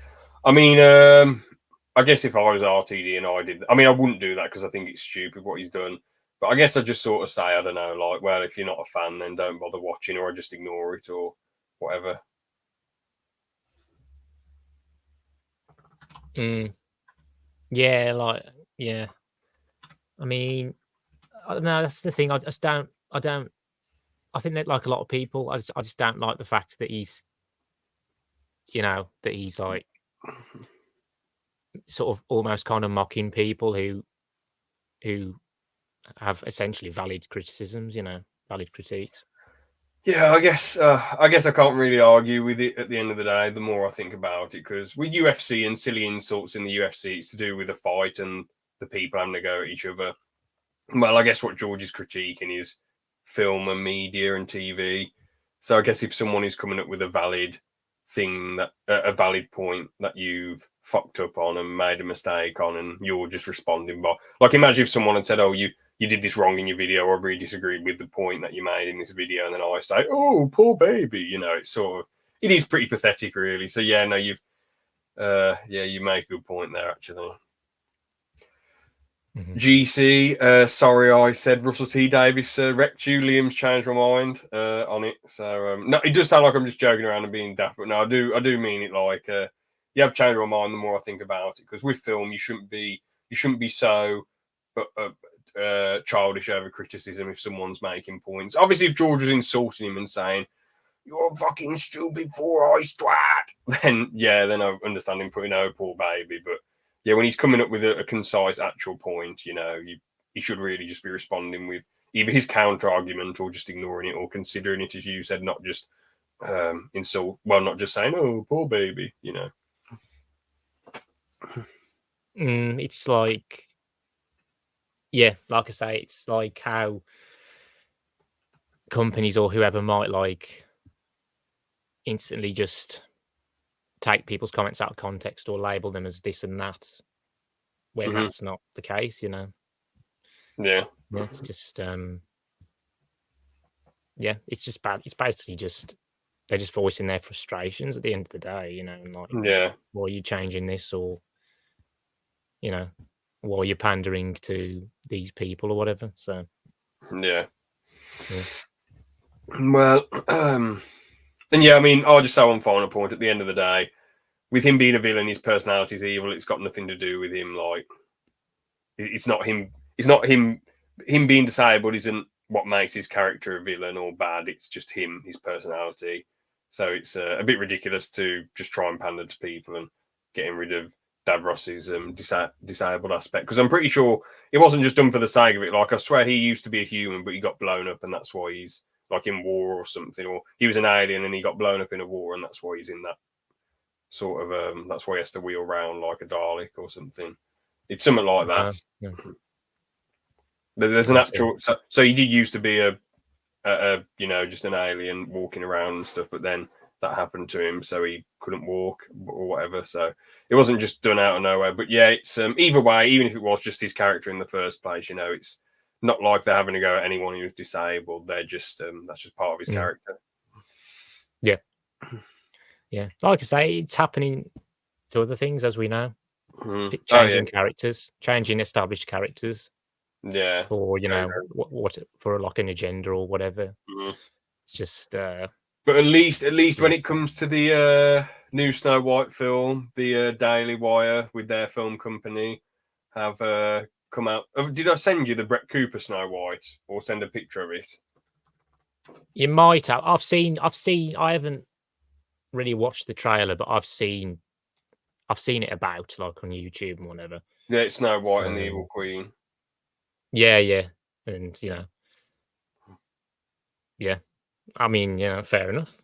I mean, I guess if I was RTD and I did, I mean, I wouldn't do that because I think it's stupid what he's done. But I guess I'd just sort of say, I don't know, like, well, if you're not a fan, then don't bother watching, or I just ignore it or whatever. Yeah, like, yeah. I mean, I don't know. That's the thing. I think that, like a lot of people, I just don't like the fact that he's, you know, that he's like sort of almost kind of mocking people who have essentially valid criticisms, you know, valid critiques. Yeah, I guess I can't really argue with it at the end of the day, the more I think about it, because with UFC and silly insults in the UFC, it's to do with the fight and the people having to go at each other. Well, I guess what George is critiquing is film and media and TV. So I guess if someone is coming up with a valid thing, that a valid point that you've fucked up on and made a mistake on, and you're just responding by, like, imagine if someone had said, "Oh, you did this wrong in your video, or I really disagreed with the point that you made in this video," and then I say, "Oh, poor baby," you know, it's sort of, it is pretty pathetic, really. So yeah, no, you make a good point there, actually. GC, sorry, I said Russell T Davis wrecked you. Liam's changed my mind on it. So no, it does sound like I'm just joking around and being daft, but no, I do mean it. Like, you have changed my mind the more I think about it, because with film, you shouldn't be so childish over criticism if someone's making points. Obviously, if George was insulting him and saying, "You're a fucking stupid four-eyed twat," then I understand him putting "oh poor baby," but yeah, when he's coming up with a concise, actual point, you know, he should really just be responding with either his counter argument or just ignoring it or considering it, as you said, not just insult. Well, not just saying "oh poor baby," you know. It's like, yeah, like I say, it's like how companies or whoever might like instantly just take people's comments out of context or label them as this and that, when that's not the case, you know. Yeah, it's just it's just bad. It's basically just, they're just voicing their frustrations at the end of the day, you know, and like, why are you changing this, or, you know, why are you pandering to these people or whatever. So yeah. Well, and yeah, I mean, I'll just say one final point. At the end of the day, with him being a villain, his personality is evil. It's got nothing to do with him. Like, it's not him. It's not him. Him being disabled isn't what makes his character a villain or bad. It's just him, his personality. So it's a bit ridiculous to just try and pander to people and getting rid of Davros's disabled aspect, because I'm pretty sure it wasn't just done for the sake of it. Like, I swear he used to be a human, but he got blown up, and that's why he's like in war or something, or he was an alien and he got blown up in a war, and that's why he's in that sort of that's why he has to wheel around like a Dalek or something. It's something like that. Yeah. There's an actual. So he did used to be a you know, just an alien walking around and stuff, but then that happened to him, so he couldn't walk or whatever. So it wasn't just done out of nowhere. But yeah, it's either way, even if it was just his character in the first place, it's not like they're having to go at anyone who's disabled. They're just that's just part of his character. Yeah. Yeah. Like I say, it's happening to other things, as we know. Changing characters, changing established characters. Yeah. For what for like an agenda or whatever. It's just but at least when it comes to the new Snow White film, the Daily Wire with their film company have come out. Did I send you the Brett Cooper Snow White or send a picture of it? You might have. I've seen. I haven't really watched the trailer, but I've seen it about like on YouTube and whatever. Yeah, it's Snow White and the Evil Queen. Yeah, and yeah. I mean, fair enough.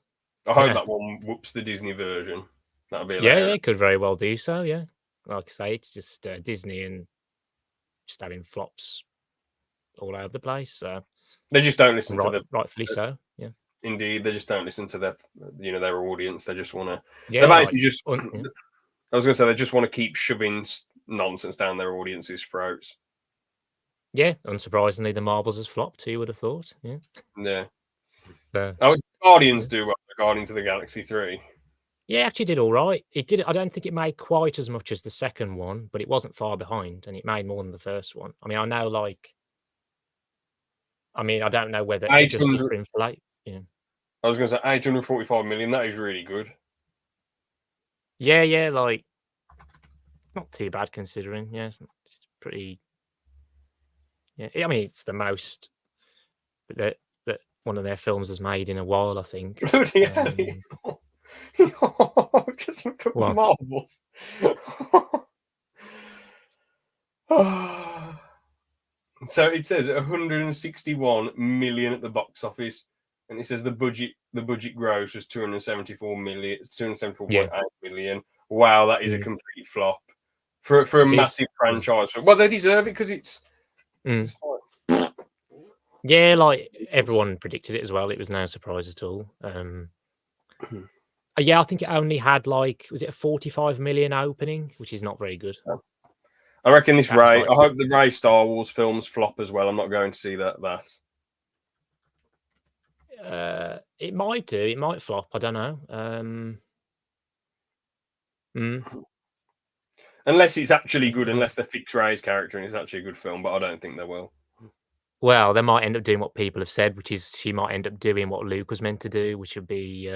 I hope that one whoops the Disney version. That'll be it could very well do so. Yeah, like I say, it's just Disney and just having flops all over the place. So they just don't listen to rightfully so. Yeah, indeed, they just don't listen to their their audience. They just want to. Yeah, they basically just. I was going to say they just want to keep shoving nonsense down their audience's throats. Yeah, unsurprisingly, the Marvels has flopped. Who would have thought? Yeah. Yeah. So, Guardians do well. Guardians of the Galaxy 3. Yeah, actually did all right. It did. I don't think it made quite as much as the second one, but it wasn't far behind, and it made more than the first one. I mean, I know, I don't know whether it just inflate. Yeah. I was going to say 845 million. That is really good. Yeah, not too bad considering. Yeah, it's pretty. Yeah, I mean, it's the most that one of their films has made in a while, I think. Just look at the Marvels. So it says 161 million at the box office, and it says the budget gross was 274.8 million. Wow, that is a complete flop for a massive franchise. Well, they deserve it because it's. Yeah, like everyone predicted it as well. It was no surprise at all. Yeah, I think it only had was it a 45 million opening, which is not very good. I reckon this Ray. I hope the Ray Star Wars films flop as well. I'm not going to see that. It might do. It might flop. I don't know. Unless it's actually good, unless they fix Ray's character and it's actually a good film, but I don't think they will. Well, they might end up doing what people have said, which is she might end up doing what Luke was meant to do, which would be,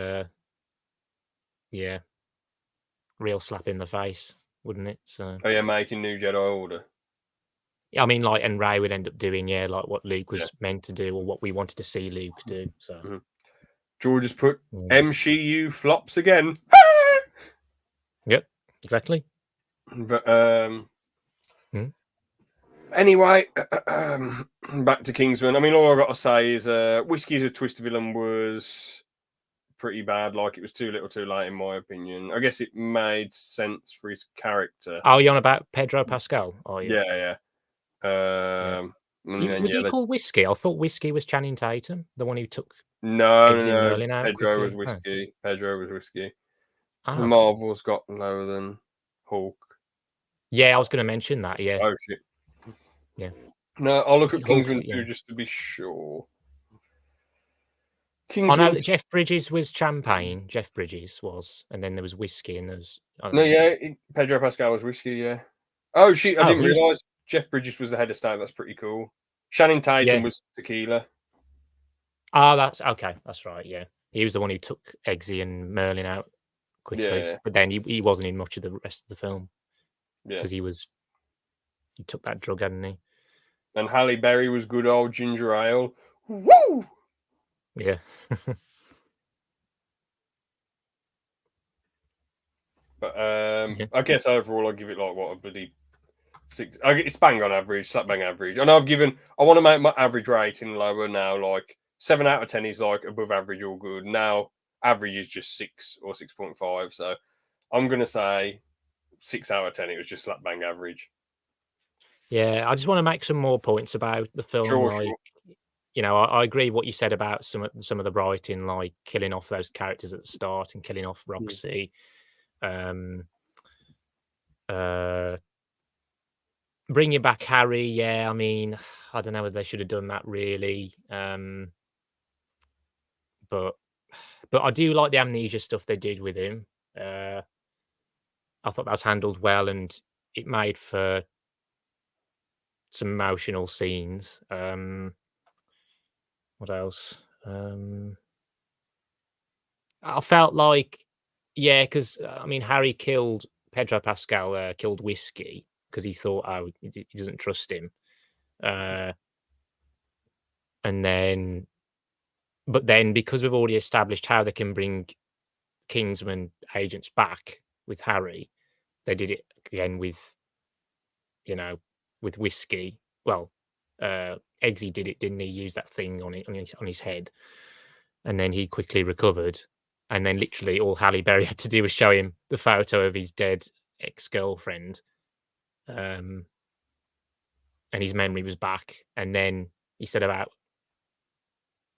real slap in the face, wouldn't it? So. Oh yeah, making New Jedi Order. I mean, and Ray would end up doing, what Luke was meant to do or what we wanted to see Luke do. So. George has put MCU flops again. Yep, exactly. But anyway, back to Kingsman. I mean, all I've got to say is Whiskey's a Twist Villain was pretty bad. It was too little too late, in my opinion. I guess it made sense for his character. Oh, you're on about Pedro Pascal? Oh, yeah. Was he called Whiskey? I thought Whiskey was Channing Tatum, the one who took... No. Pedro was Whiskey. Pedro was Whiskey. The Marvel's got lower than Hulk. Yeah, I was going to mention that, yeah. Oh, shit. Yeah. No, I'll look at Kingsman 2 just to be sure. I know that Jeff Bridges was champagne. Jeff Bridges was, and then there was whiskey, and there was. Pedro Pascal was whiskey. Yeah. Oh shit! I didn't realize Jeff Bridges was the head of state. That's pretty cool. Channing Tatum was tequila. Oh, that's okay. That's right. Yeah, he was the one who took Eggsy and Merlin out quickly, but then he wasn't in much of the rest of the film. Yeah, because he took that drug, hadn't he? And Halle Berry was good old ginger ale. Woo! Yeah. But I guess overall I'll give it a bloody 6. It's bang on average, slap bang average. And I want to make my average rating lower now. 7 out of 10 is above average or good. Now average is just 6 or 6.5. So I'm gonna say 6 out of 10. It was just slap bang average. Yeah, I just want to make some more points about the film. Sure. you know, I agree what you said about some of the writing, like killing off those characters at the start and killing off Roxy. Bringing back Harry, yeah, I mean, I don't know whether they should have done that really. But I do like the amnesia stuff they did with him. I thought that was handled well, and it made for some emotional scenes. What else? I felt like, yeah, because I mean, Harry killed Pedro Pascal, killed Whiskey because he thought, oh, he doesn't trust him, and then, but then because we've already established how they can bring Kingsman agents back with Harry, they did it again with, you know, with Whiskey. Well, Eggsy did it, didn't he? Use that thing on his head, and then he quickly recovered. And then literally all Halle Berry had to do was show him the photo of his dead ex-girlfriend, and his memory was back. And then he said about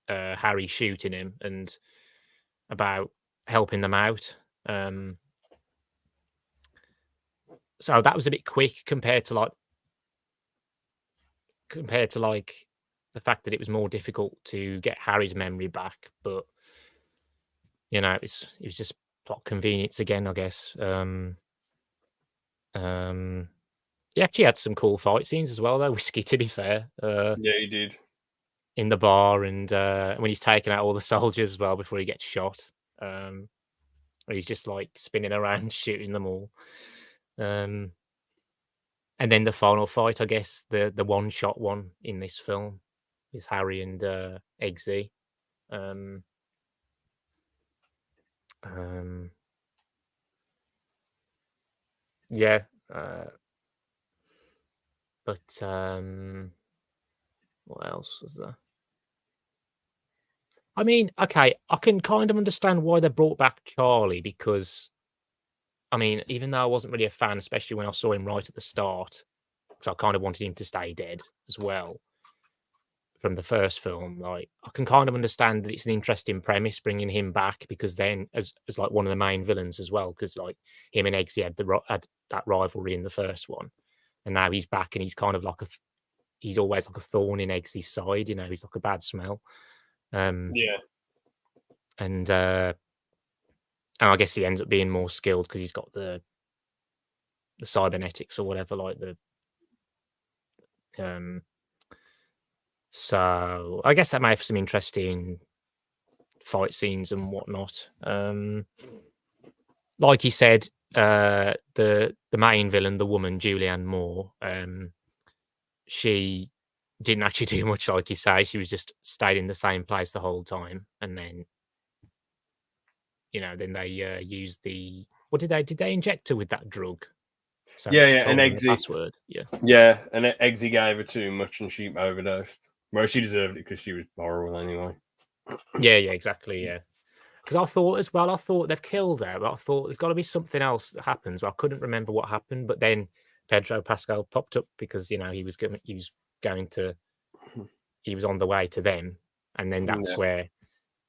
Harry shooting him and about helping them out. So that was a bit quick compared to the fact that it was more difficult to get Harry's memory back. But you know, it was just plot convenience again, I guess. He actually had some cool fight scenes as well, though. Whiskey, to be fair. Yeah, he did. In the bar, and when he's taking out all the soldiers as well before he gets shot. Where he's just like spinning around, shooting them all. And then the final fight, I guess, the one-shot one in this film with Harry and Eggsy. Yeah. But what else was there? I mean, okay, I can kind of understand why they brought back Charlie, because, I mean, even though I wasn't really a fan, especially when I saw him right at the start, because I kind of wanted him to stay dead as well from the first film. Like, I can kind of understand that it's an interesting premise bringing him back, because then as like one of the main villains as well, because like him and Eggsy had that rivalry in the first one, and now he's back and he's kind of like he's always like a thorn in Eggsy's side. You know, he's like a bad smell. Yeah. And I guess he ends up being more skilled because he's got the cybernetics or whatever, like the so I guess that might have some interesting fight scenes and whatnot. Like you said, the main villain, the woman, Julianne Moore, she didn't actually do much, like you say. She was just stayed in the same place the whole time, and then, you know, then they used the did they inject her with that drug? So Yeah, she yeah, told and them the Eggsy. password. Yeah, and Eggsy gave her too much, and she overdosed. Well, she deserved it because she was horrible anyway. Yeah, exactly. Yeah, because I thought they've killed her, but I thought there's got to be something else that happens. But I couldn't remember what happened. But then Pedro Pascal popped up because, you know, he was on the way to them, and then that's where,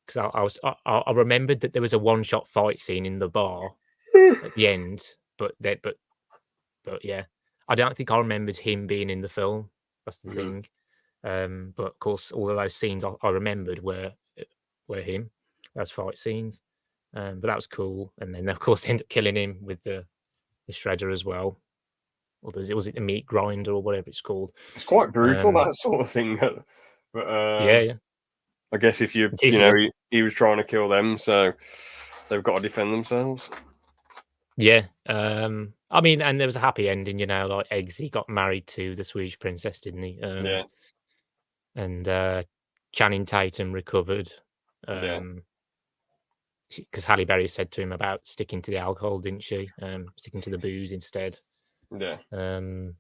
because I remembered that there was a one-shot fight scene in the bar at the end, but yeah, I don't think I remembered him being in the film. That's the thing. But of course, all of those scenes I remembered were him, those fight scenes. But that was cool. And then of course they end up killing him with the shredder as well. Or was it the meat grinder or whatever it's called? It's quite brutal, that sort of thing. But yeah. I guess if he was trying to kill them, so they've got to defend themselves. Yeah. I mean, and there was a happy ending, you know, like Eggsy got married to the Swedish princess, didn't he? Yeah. And Channing Tatum recovered. Because Halle Berry said to him about sticking to the alcohol, didn't she? Sticking to the booze instead. Yeah. And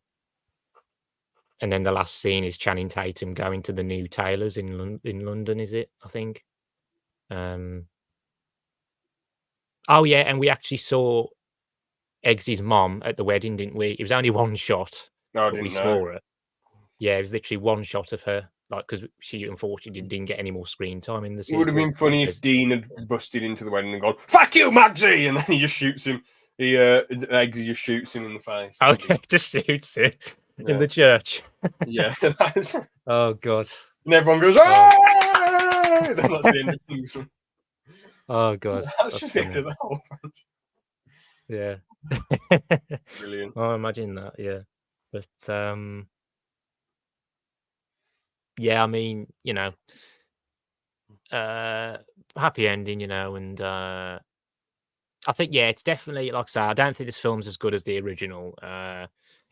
then the last scene is Channing Tatum going to the new tailors in London, is it? I think. Oh yeah, and we actually saw Eggsy's mom at the wedding, didn't we? It was only one shot, No, I but we didn't know. saw her. Yeah, it was literally one shot of her like because she unfortunately didn't get any more screen time in the It sequel. would have been funny if Dean had busted into the wedding and gone, "Fuck you, Magsy!" and then he just shoots him. Eggsy just shoots him in the face. Okay, just shoots it in the church. Yeah. Oh God. And everyone goes, "Ah!" Then that's the end of Kingsman. Oh God. That's just the end of the whole franchise. Yeah. Brilliant. I imagine that, yeah. But yeah, I mean, happy ending, and I think, yeah, it's definitely, like I say, I don't think this film's as good as the original.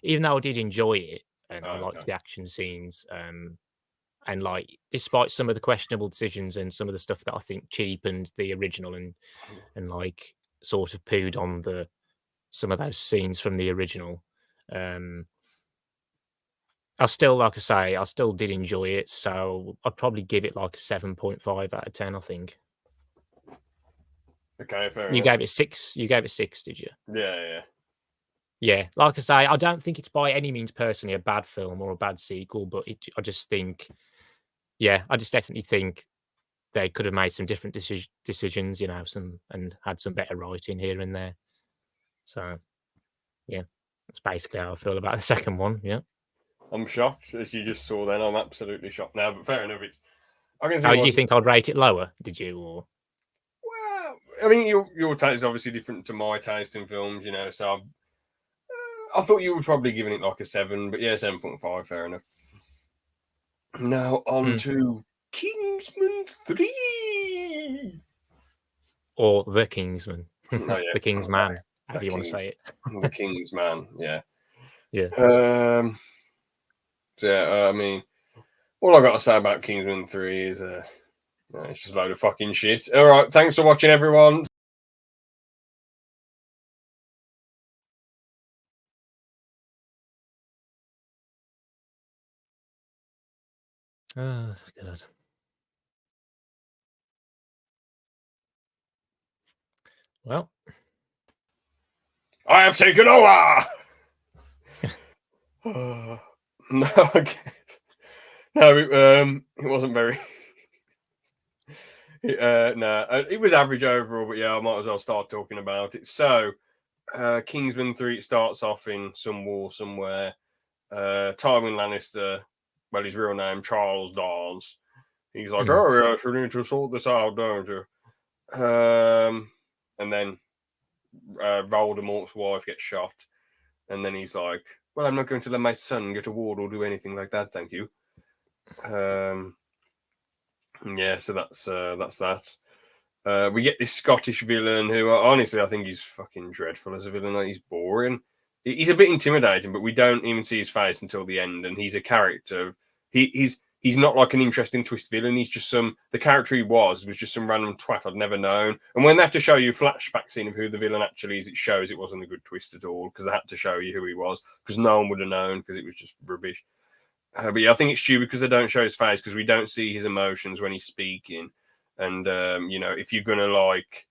Even though I did enjoy it and I liked the action scenes, and like, despite some of the questionable decisions and some of the stuff that I think cheapened the original and like sort of pooed on some of those scenes from the original. I still, like I say, I still did enjoy it, so I'd probably give it like a 7.5 out of 10, I think. Okay, fair You enough. gave it 6. You gave it 6, did you? Yeah. Yeah, like I say, I don't think it's by any means personally a bad film or a bad sequel, but I just think, I just definitely think they could have made some different decisions, and had some better writing here and there. So, yeah, that's basically how I feel about the second one. Yeah. I'm shocked, as you just saw then. I'm absolutely shocked now, but fair enough. I can see How do you think I'd rate it lower? Did you? Or well, I mean, your taste is obviously different to my taste in films, so I thought you were probably giving it like a 7, but yeah, 7.5, fair enough. Now on to Kingsman 3. Or The Kingsman. Oh, yeah. The Kingsman, however you want to say it. The Kingsman, yeah. Yeah. So, I mean, all I got to say about Kingsman 3 is it's just a load of fucking shit. All right, thanks for watching, everyone. Oh, God. Well, I have taken over. No, I guess. No, it wasn't very. It was average overall, but yeah, I might as well start talking about it. So, Kingsman 3, it starts off in some war somewhere. Tywin Lannister, well, his real name, Charles Dawes. He's like, oh, yes, we need to sort this out, don't you? And then Voldemort's wife gets shot. And then he's like, well, I'm not going to let my son get a ward or do anything like that, thank you. Yeah, so that's that. We get this Scottish villain who, honestly, I think he's fucking dreadful as a villain. He's boring. He's a bit intimidating, but we don't even see his face until the end. And he's a character. He's not like an interesting twist villain. He's just the character he was just some random twat I'd never known. And when they have to show you a flashback scene of who the villain actually is, it shows it wasn't a good twist at all because they had to show you who he was because no one would have known because it was just rubbish. But yeah, I think it's stupid because they don't show his face because we don't see his emotions when he's speaking. And, if you're going to like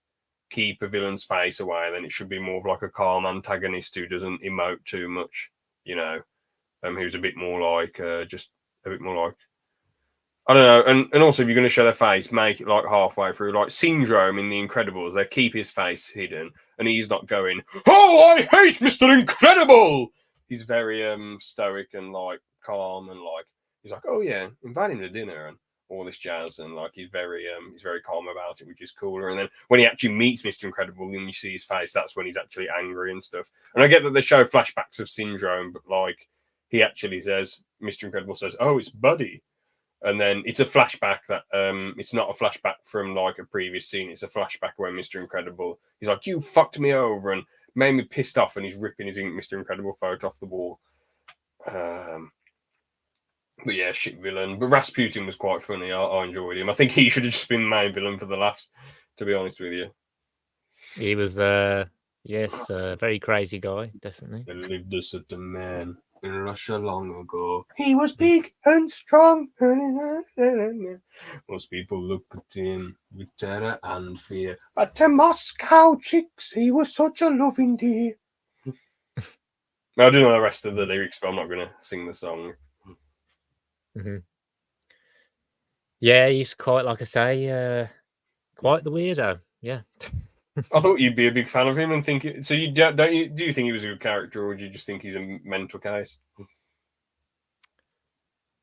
keep a villain's face away, then it should be more of like a calm antagonist who doesn't emote too much, who's a bit more like, just a bit more like, I don't know. And also, if you're going to show their face, make it like halfway through, like Syndrome in The Incredibles. They keep his face hidden and he's not going, oh, I hate Mr. Incredible. He's very stoic and like calm and like, he's like, oh yeah, invite him to dinner and all this jazz. And like, he's very calm about it, which is cooler. And then when he actually meets Mr. Incredible and you see his face, that's when he's actually angry and stuff. And I get that they show flashbacks of Syndrome, but like, he actually says, Mr. Incredible says, oh, it's Buddy. And then it's a flashback that it's not a flashback from like a previous scene. It's a flashback where Mr. Incredible, he's like, you fucked me over and made me pissed off, and he's ripping his Mr. Incredible photo off the wall. But yeah, shit villain. But Rasputin was quite funny. I enjoyed him. I think he should have just been the main villain for the laughs, to be honest with you. He was, yes, very crazy guy, definitely. There lived a certain man in Russia long ago. He was big and strong. Most people look at him with terror and fear. But to Moscow chicks, he was such a loving dear. I do know the rest of the lyrics, but I'm not going to sing the song. Mm-hmm. Yeah, he's quite, like I say, quite the weirdo. Yeah. I thought you'd be a big fan of him and think it, so. You don't you? Do you think he was a good character, or do you just think he's a mental case?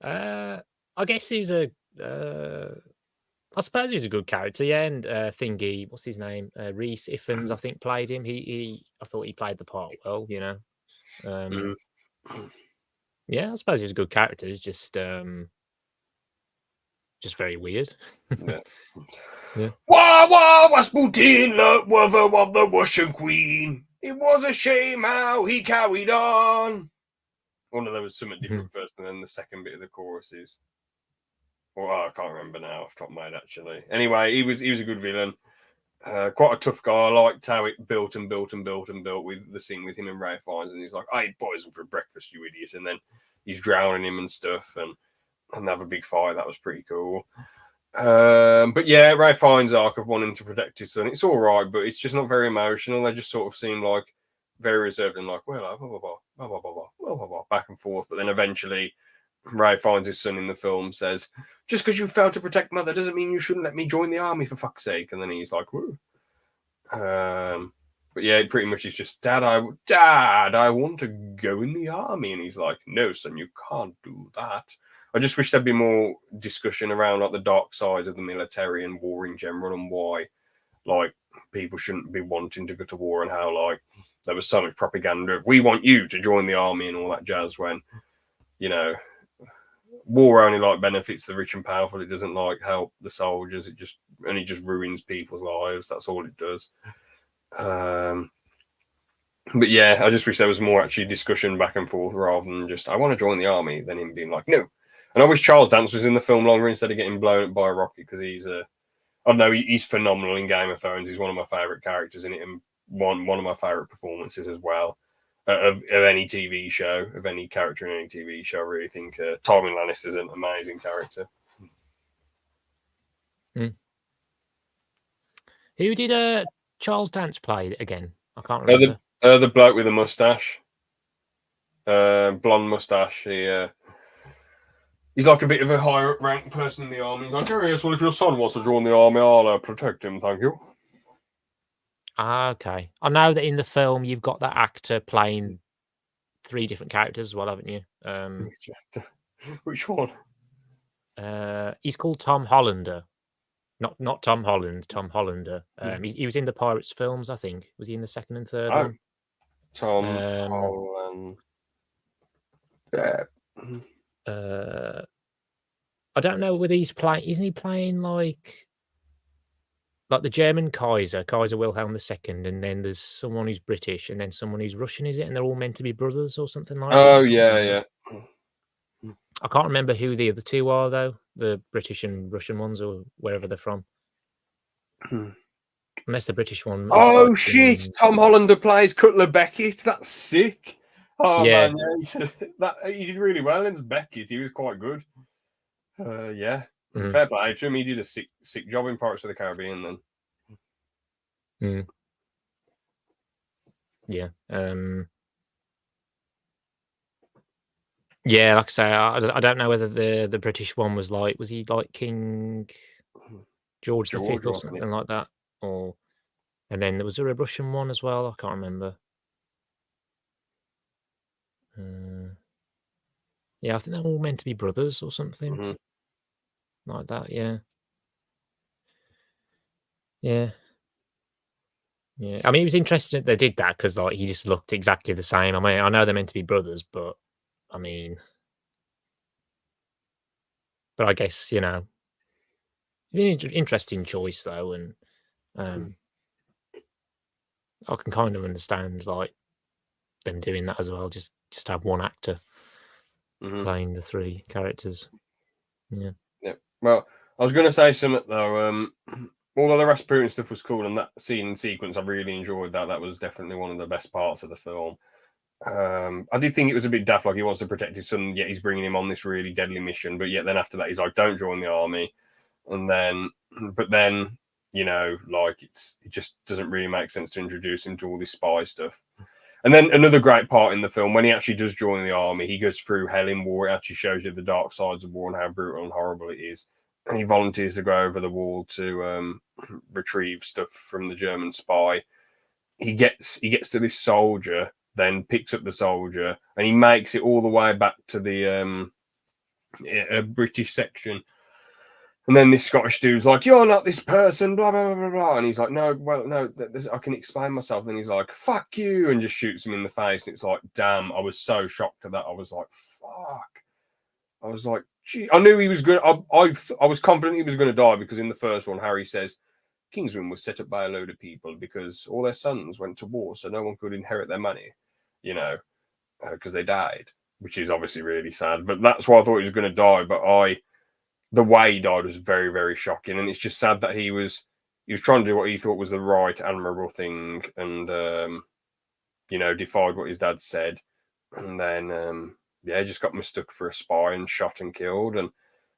I guess he was I suppose he was a good character, yeah. And Thingy, what's his name? Reese Ifans, I think, played him. I thought he played the part well, you know. Mhm. Yeah, I suppose he was a good character. He's just very weird. Yeah. Yeah. Wah was Putin, lover of the Russian queen. It was a shame how he carried on. One of them was something different first, and then the second bit of the chorus is. Well, I can't remember now off the top of my head, actually. Anyway, he was a good villain. Quite a tough guy. I liked how it built and built and built and built with the scene with him and Ray Fiennes, and he's like, "I ate poison for breakfast, you idiot!" And then he's drowning him and stuff, and have a big fight. That was pretty cool. But yeah, Ray Fiennes' arc of wanting to protect his son, it's all right, but it's just not very emotional. They just sort of seem like very reserved and like, well, blah, blah, blah, blah, blah, blah, blah, blah, blah, back and forth. But then eventually, Ray finds his son in the film, says, "Just because you failed to protect mother doesn't mean you shouldn't let me join the army, for fuck's sake." And then he's like, "Woo." But yeah, pretty much he's just, Dad, I want to go in the army. And he's like, "No, son, you can't do that." I just wish there'd be more discussion around like the dark side of the military and war in general, and why like people shouldn't be wanting to go to war, and how like there was so much propaganda of "we want you to join the army" and all that jazz, when, you know, war only like benefits the rich and powerful. It doesn't like help the soldiers. It just only just ruins people's lives. That's all it does. But yeah, I just wish there was more actually discussion back and forth, rather than just "I want to join the army," then him being like, "No." And I wish Charles Dance was in the film longer instead of getting blown up by a rocket, because he's I don't know, he's phenomenal in Game of Thrones. He's one of my favorite characters in it, and one of my favorite performances as well. Of any TV show, of any character in any TV show, I really think Tywin Lannister's an amazing character. Who did Charles Dance play again? I can't remember. The bloke with the mustache, blonde mustache. He's like a bit of a higher up ranked person in the army. He's like, "Oh yes, well, if your son wants to join the army, I'll protect him, thank you." Okay. I know that in the film you've got that actor playing 3 different characters as well, haven't you? Which one? He's called Tom Hollander. Not Tom Holland, Tom Hollander. He was in the Pirates films, I think. Was he in the second and third one? Tom Holland. I don't know whether he's playing. Isn't he playing like the German Kaiser Wilhelm II, and then there's someone who's British, and then someone who's Russian, is it? And they're all meant to be brothers or something like that. Oh yeah. I can't remember who the other 2 are though. The British and Russian ones, or wherever they're from. Unless the British one. Oh like shit! Tom Hollander plays Cutler Beckett. That's sick. Oh yeah. Man, yeah, he did really well in Beckett. He was quite good. Yeah, fair play to him. He did a sick job in Pirates of the Caribbean then. Yeah. Yeah, like I say, I don't know whether the British one was he like King George V or something like that, and then there was a Russian one as well. I can't remember. Yeah, I think they're all meant to be brothers or something like that. Yeah. Yeah. I mean, it was interesting that they did that, because like he just looked exactly the same. I mean, I know they're meant to be brothers, but I mean, I guess, you know, it's an interesting choice though, and I can kind of understand like them doing that as well. Just have one actor playing the 3 characters. Yeah. Well, I was going to say something though. Although the Rasputin stuff was cool, and that scene and sequence, I really enjoyed that. That was definitely one of the best parts of the film. I did think it was a bit daft, like he wants to protect his son, yet he's bringing him on this really deadly mission. But yet then after that, he's like, "Don't join the army." But then, you know, like it just doesn't really make sense to introduce him to all this spy stuff. And then another great part in the film, when he actually does join the army, he goes through hell in war. It actually shows you the dark sides of war and how brutal and horrible it is. and he volunteers to go over the wall to retrieve stuff from the German spy. He gets to this soldier, then picks up the soldier, and he makes it all the way back to the British section. And then this Scottish dude's like, "You're not this person," blah blah blah blah blah. And he's like, "No, well, no, I can explain myself." Then he's like, "Fuck you," and just shoots him in the face. And it's like, damn, I was so shocked at that. I was like, "Fuck." I was like, "Gee," I knew he was good. I was confident he was going to die because in the first one, Harry says, Kingsman was set up by a load of people because all their sons went to war, so no one could inherit their money, because they died, which is obviously really sad. But that's why I thought he was going to die. But the way he died was very, very shocking, and it's just sad that he was trying to do what he thought was the right, admirable thing, and defied what his dad said, and then just got mistook for a spy and shot and killed. And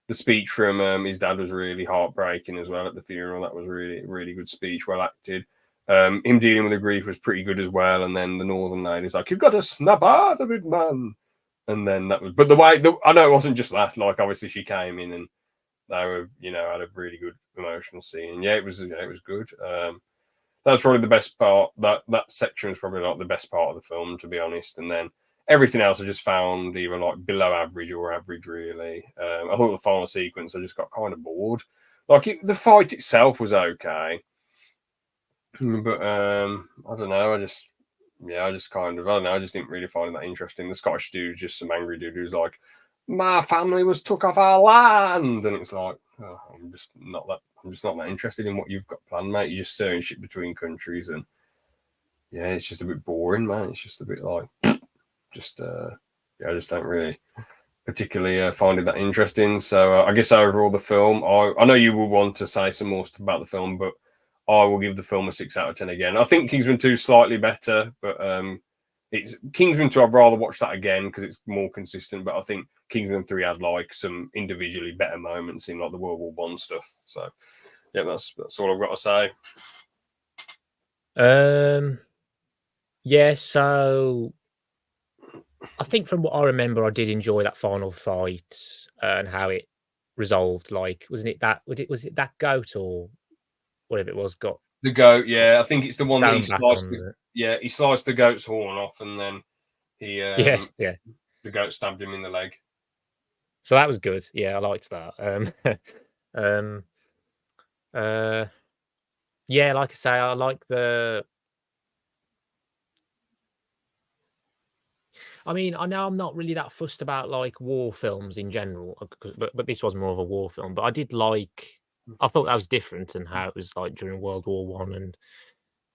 the speech from his dad was really heartbreaking as well at the funeral. That was really, really good speech, well acted. Him dealing with the grief was pretty good as well. And then the Northern lady's like, "You've got to snap out of it, man." And then that was, but I know it wasn't just that. Like, obviously, she came in and they were, had a really good emotional scene. Yeah, it was good. That's probably the best part. That section was probably like the best part of the film, to be honest. And then everything else I just found either like below average or average, really. I thought the final sequence, I just got kind of bored. Like the fight itself was okay, but I don't know. I just kind of, I don't know. I just didn't really find it that interesting. The Scottish dude, just some angry dude who's like, "My family was took off our land," and it's like, oh, I'm just not that interested in what you've got planned, mate. You're just steering shit between countries, and yeah, it's just a bit boring, man. It's just a bit like, I just don't really particularly find it that interesting. So I guess overall the film, I know you will want to say some more stuff about the film, but I will give the film a 6 out of 10 again. I think Kingsman 2 is slightly better, but it's Kingsman 2. I'd rather watch that again because it's more consistent. But I think Kingsman 3 had like some individually better moments in like the World War One stuff. So yeah, that's all I've got to say. Yeah, so I think from what I remember, I did enjoy that final fight and how it resolved. Like, was it that goat or whatever it was got The goat? Yeah, I think it's the one that he back sliced. on He sliced the goat's horn off, and then he yeah. the goat stabbed him in the leg. So that was good. Yeah, I liked that. Yeah, like I say, I like the. I mean, I know I'm not really that fussed about like war films in general, but this was more of a war film. But I did like. I thought that was different, and how it was like during World War One,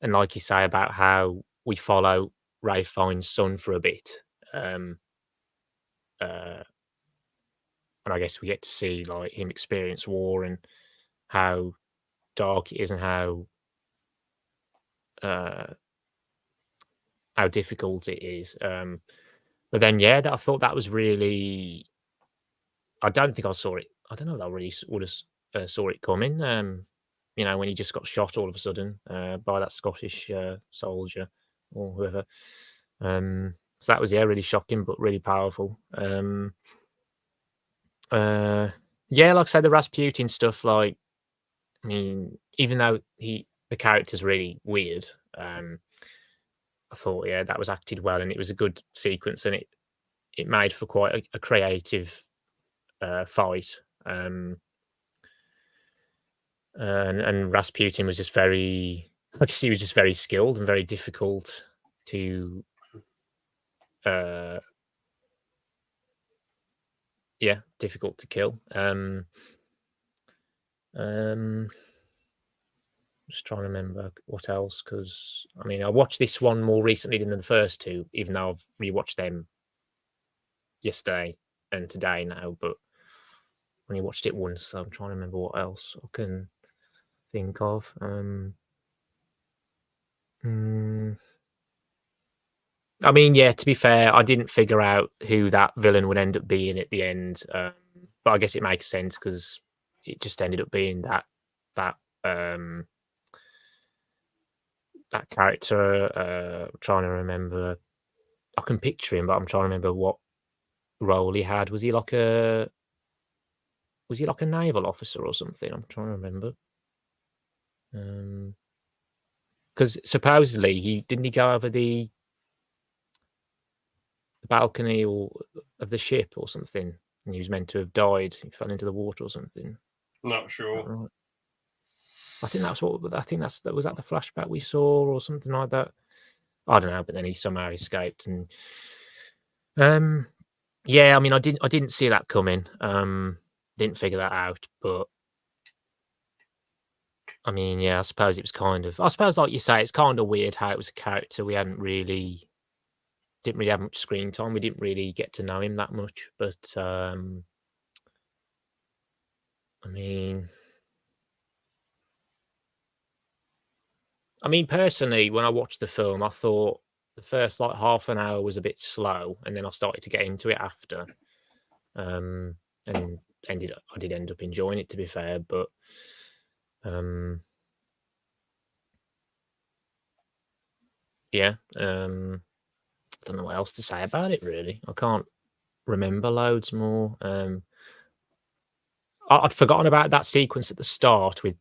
and like you say about how we follow Ray Fiennes' son for a bit, and I guess we get to see like him experience war and how dark it is and how difficult it is. But then, yeah, I thought that was really. I don't think I saw it. I don't know that I really would have saw it coming. When he just got shot all of a sudden by that Scottish soldier or whoever. So that was really shocking, but really powerful. Yeah, like I said, the Rasputin stuff. Like, I mean, even though the character's really weird, I thought, yeah, that was acted well, and it was a good sequence, and it made for quite a creative fight. And Rasputin was just very, I guess he was just very skilled and very difficult to, difficult to kill. Just trying to remember what else, because I mean, I watched this one more recently than the first two, even though I've rewatched them yesterday and today now. But when you watched it once, so I'm trying to remember what else I can think of. I mean, yeah, to be fair, I didn't figure out who that villain would end up being at the end, but I guess it makes sense because it just ended up being that character. I'm trying to remember. I can picture him, but I'm trying to remember what role he had. Was was he like a naval officer or something? I'm trying to remember. Because supposedly he go over the balcony of the ship or something, and he was meant to have died. He fell into the water or something. Not sure. Right. I think that was that the flashback we saw or something like that. I don't know, but then he somehow escaped, and yeah, I mean, I didn't see that coming. Didn't figure that out, but I mean, yeah, I suppose it was like you say, it's kind of weird how it was a character we didn't really have much screen time. We didn't really get to know him that much, but I mean, personally, when I watched the film, I thought the first like half an hour was a bit slow, and then I started to get into it after, and I did end up enjoying it, to be fair, but yeah, I don't know what else to say about it, really. I can't remember loads more. I'd forgotten about that sequence at the start with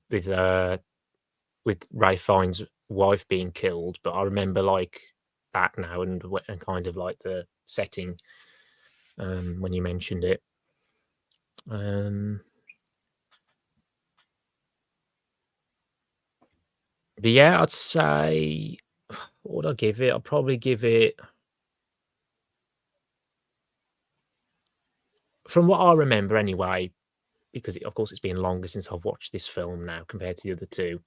Ray Fiennes' wife being killed, but I remember like that now and kind of like the setting when you mentioned it. But yeah, I'd say, what would I give it? I'd probably give it, from what I remember anyway, because of course it's been longer since I've watched this film now compared to the other two,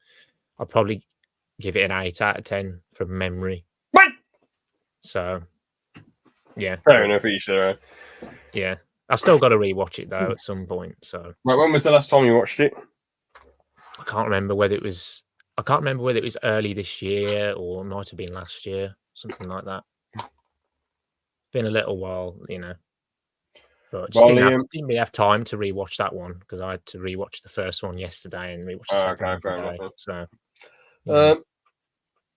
I'd probably give it an 8 out of 10 from memory. What? So, yeah. Fair enough, each their own. Yeah. I've still got to rewatch it though at some point. So, right, when was the last time you watched it? I can't remember whether it was early this year or it might have been last year, something like that. Been a little while, you know. But just didn't really have time to rewatch that one because I had to rewatch the first one yesterday and rewatch the second one today. So,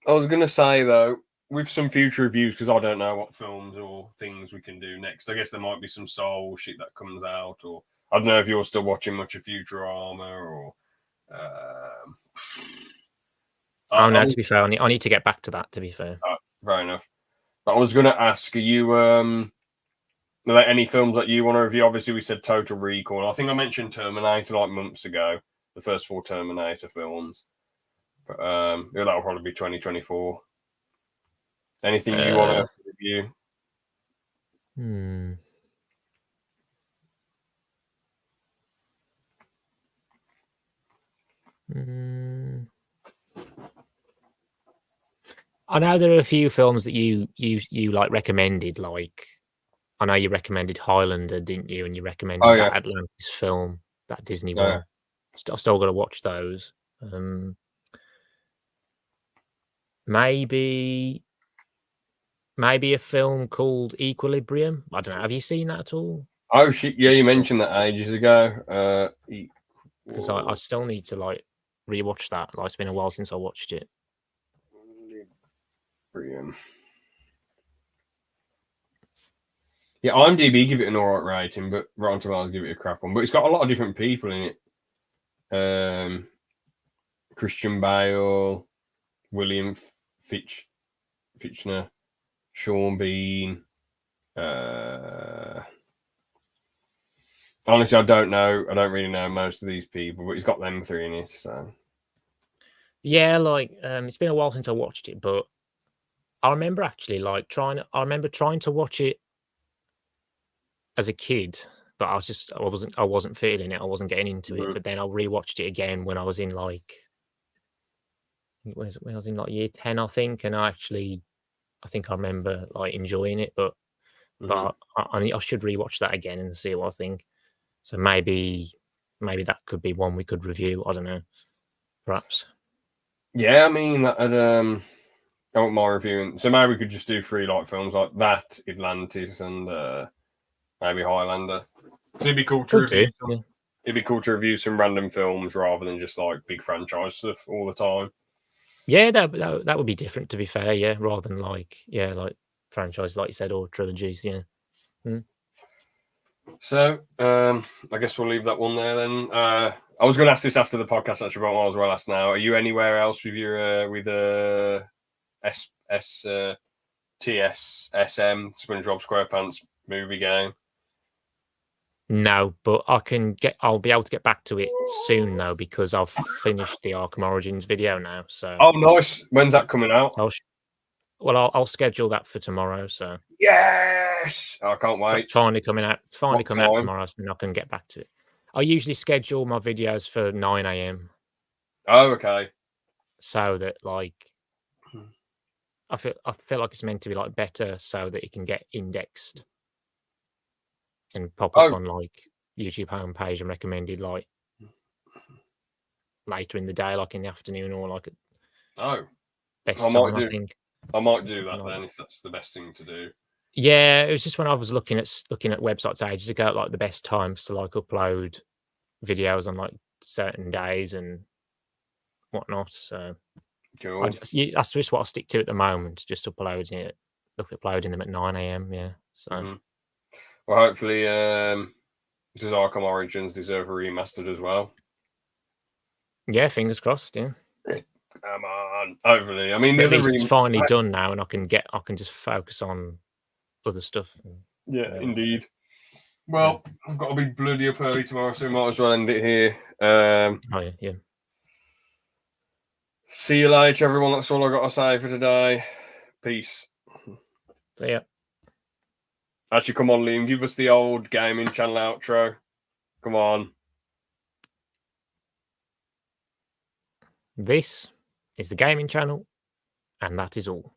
I was going to say though, with some future reviews, because I don't know what films or things we can do next. I guess there might be some Star Wars shit that comes out, or I don't know if you're still watching much of Futurama or. To be fair, I need to get back to that. To be fair, fair enough. But I was going to ask, are you like any films that you want to review? Obviously, we said Total Recall. I think I mentioned Terminator like months ago, the first 4 Terminator films. But that'll probably be 2024. Anything you want to review? I know there are a few films that you like recommended. Like, I know you recommended Highlander, didn't you? And you recommended that Atlantis film, that Disney one. I've still got to watch those. Maybe a film called Equilibrium. I don't know. Have you seen that at all? Oh shit! Yeah, you mentioned that ages ago. Because I still need to like rewatch that. Like, it's been a while since I watched it. Yeah, IMDb give it an alright rating, but Rotten Tomatoes give it a crap one. But it's got a lot of different people in it. Christian Bale, William Fichtner, Sean Bean. Honestly, I don't know. I don't really know most of these people, but he's got them 3 in it. So yeah, like it's been a while since I watched it, but I remember actually like trying to watch it as a kid, but I wasn't feeling it. I wasn't getting into it. But then I rewatched it again when I was in like when I was in like year 10, I think, and I think I remember like enjoying it. But I should rewatch that again and see what I think. So maybe that could be one we could review. I don't know, perhaps. Yeah, I mean, I want my reviewing. So maybe we could just do 3 like films like that, Atlantis, and maybe Highlander. So it'd be cool to review. It'd be cool to review some random films rather than just like big franchise stuff all the time. Yeah, that would be different. To be fair, yeah, rather than like franchises like you said or trilogies. Yeah. So, I guess we'll leave that one there then. I was going to ask this after the podcast, actually, but I might as well ask now. Are you anywhere else with your TSSM SpongeBob SquarePants movie game? No, but I'll be able to get back to it soon though, because I've finished the Arkham Origins video now. So Oh, nice. When's that coming out? I'll schedule that for tomorrow. So yes, I can't so wait. it's finally coming out. It's finally What coming out time? tomorrow, so then I can get back to it. I usually schedule my videos for 9 a.m. Oh, okay. so that like I feel like it's meant to be like better so that it can get indexed and pop up on like YouTube homepage and recommended like later in the day, like in the afternoon or like at best time. I think I might do that then if that's the best thing to do. Yeah, it was just when I was looking at websites ages ago, like the best times to like upload videos on like certain days and whatnot. So cool. That's just what I stick to at the moment. Just uploading them at 9 a.m. Yeah. So well, hopefully, does Arkham Origins deserve a remastered as well? Yeah, fingers crossed. Yeah. Come on, hopefully. I mean, at least it's finally done now, and I can just focus on other stuff. Yeah, indeed. Well, I've got to be bloody up early tomorrow, so we might as well end it here. Oh yeah. See you later, everyone. That's all I got to say for today. Peace. See ya. Actually, come on, Liam. Give us the old gaming channel outro. Come on. This is the gaming channel, and that is all.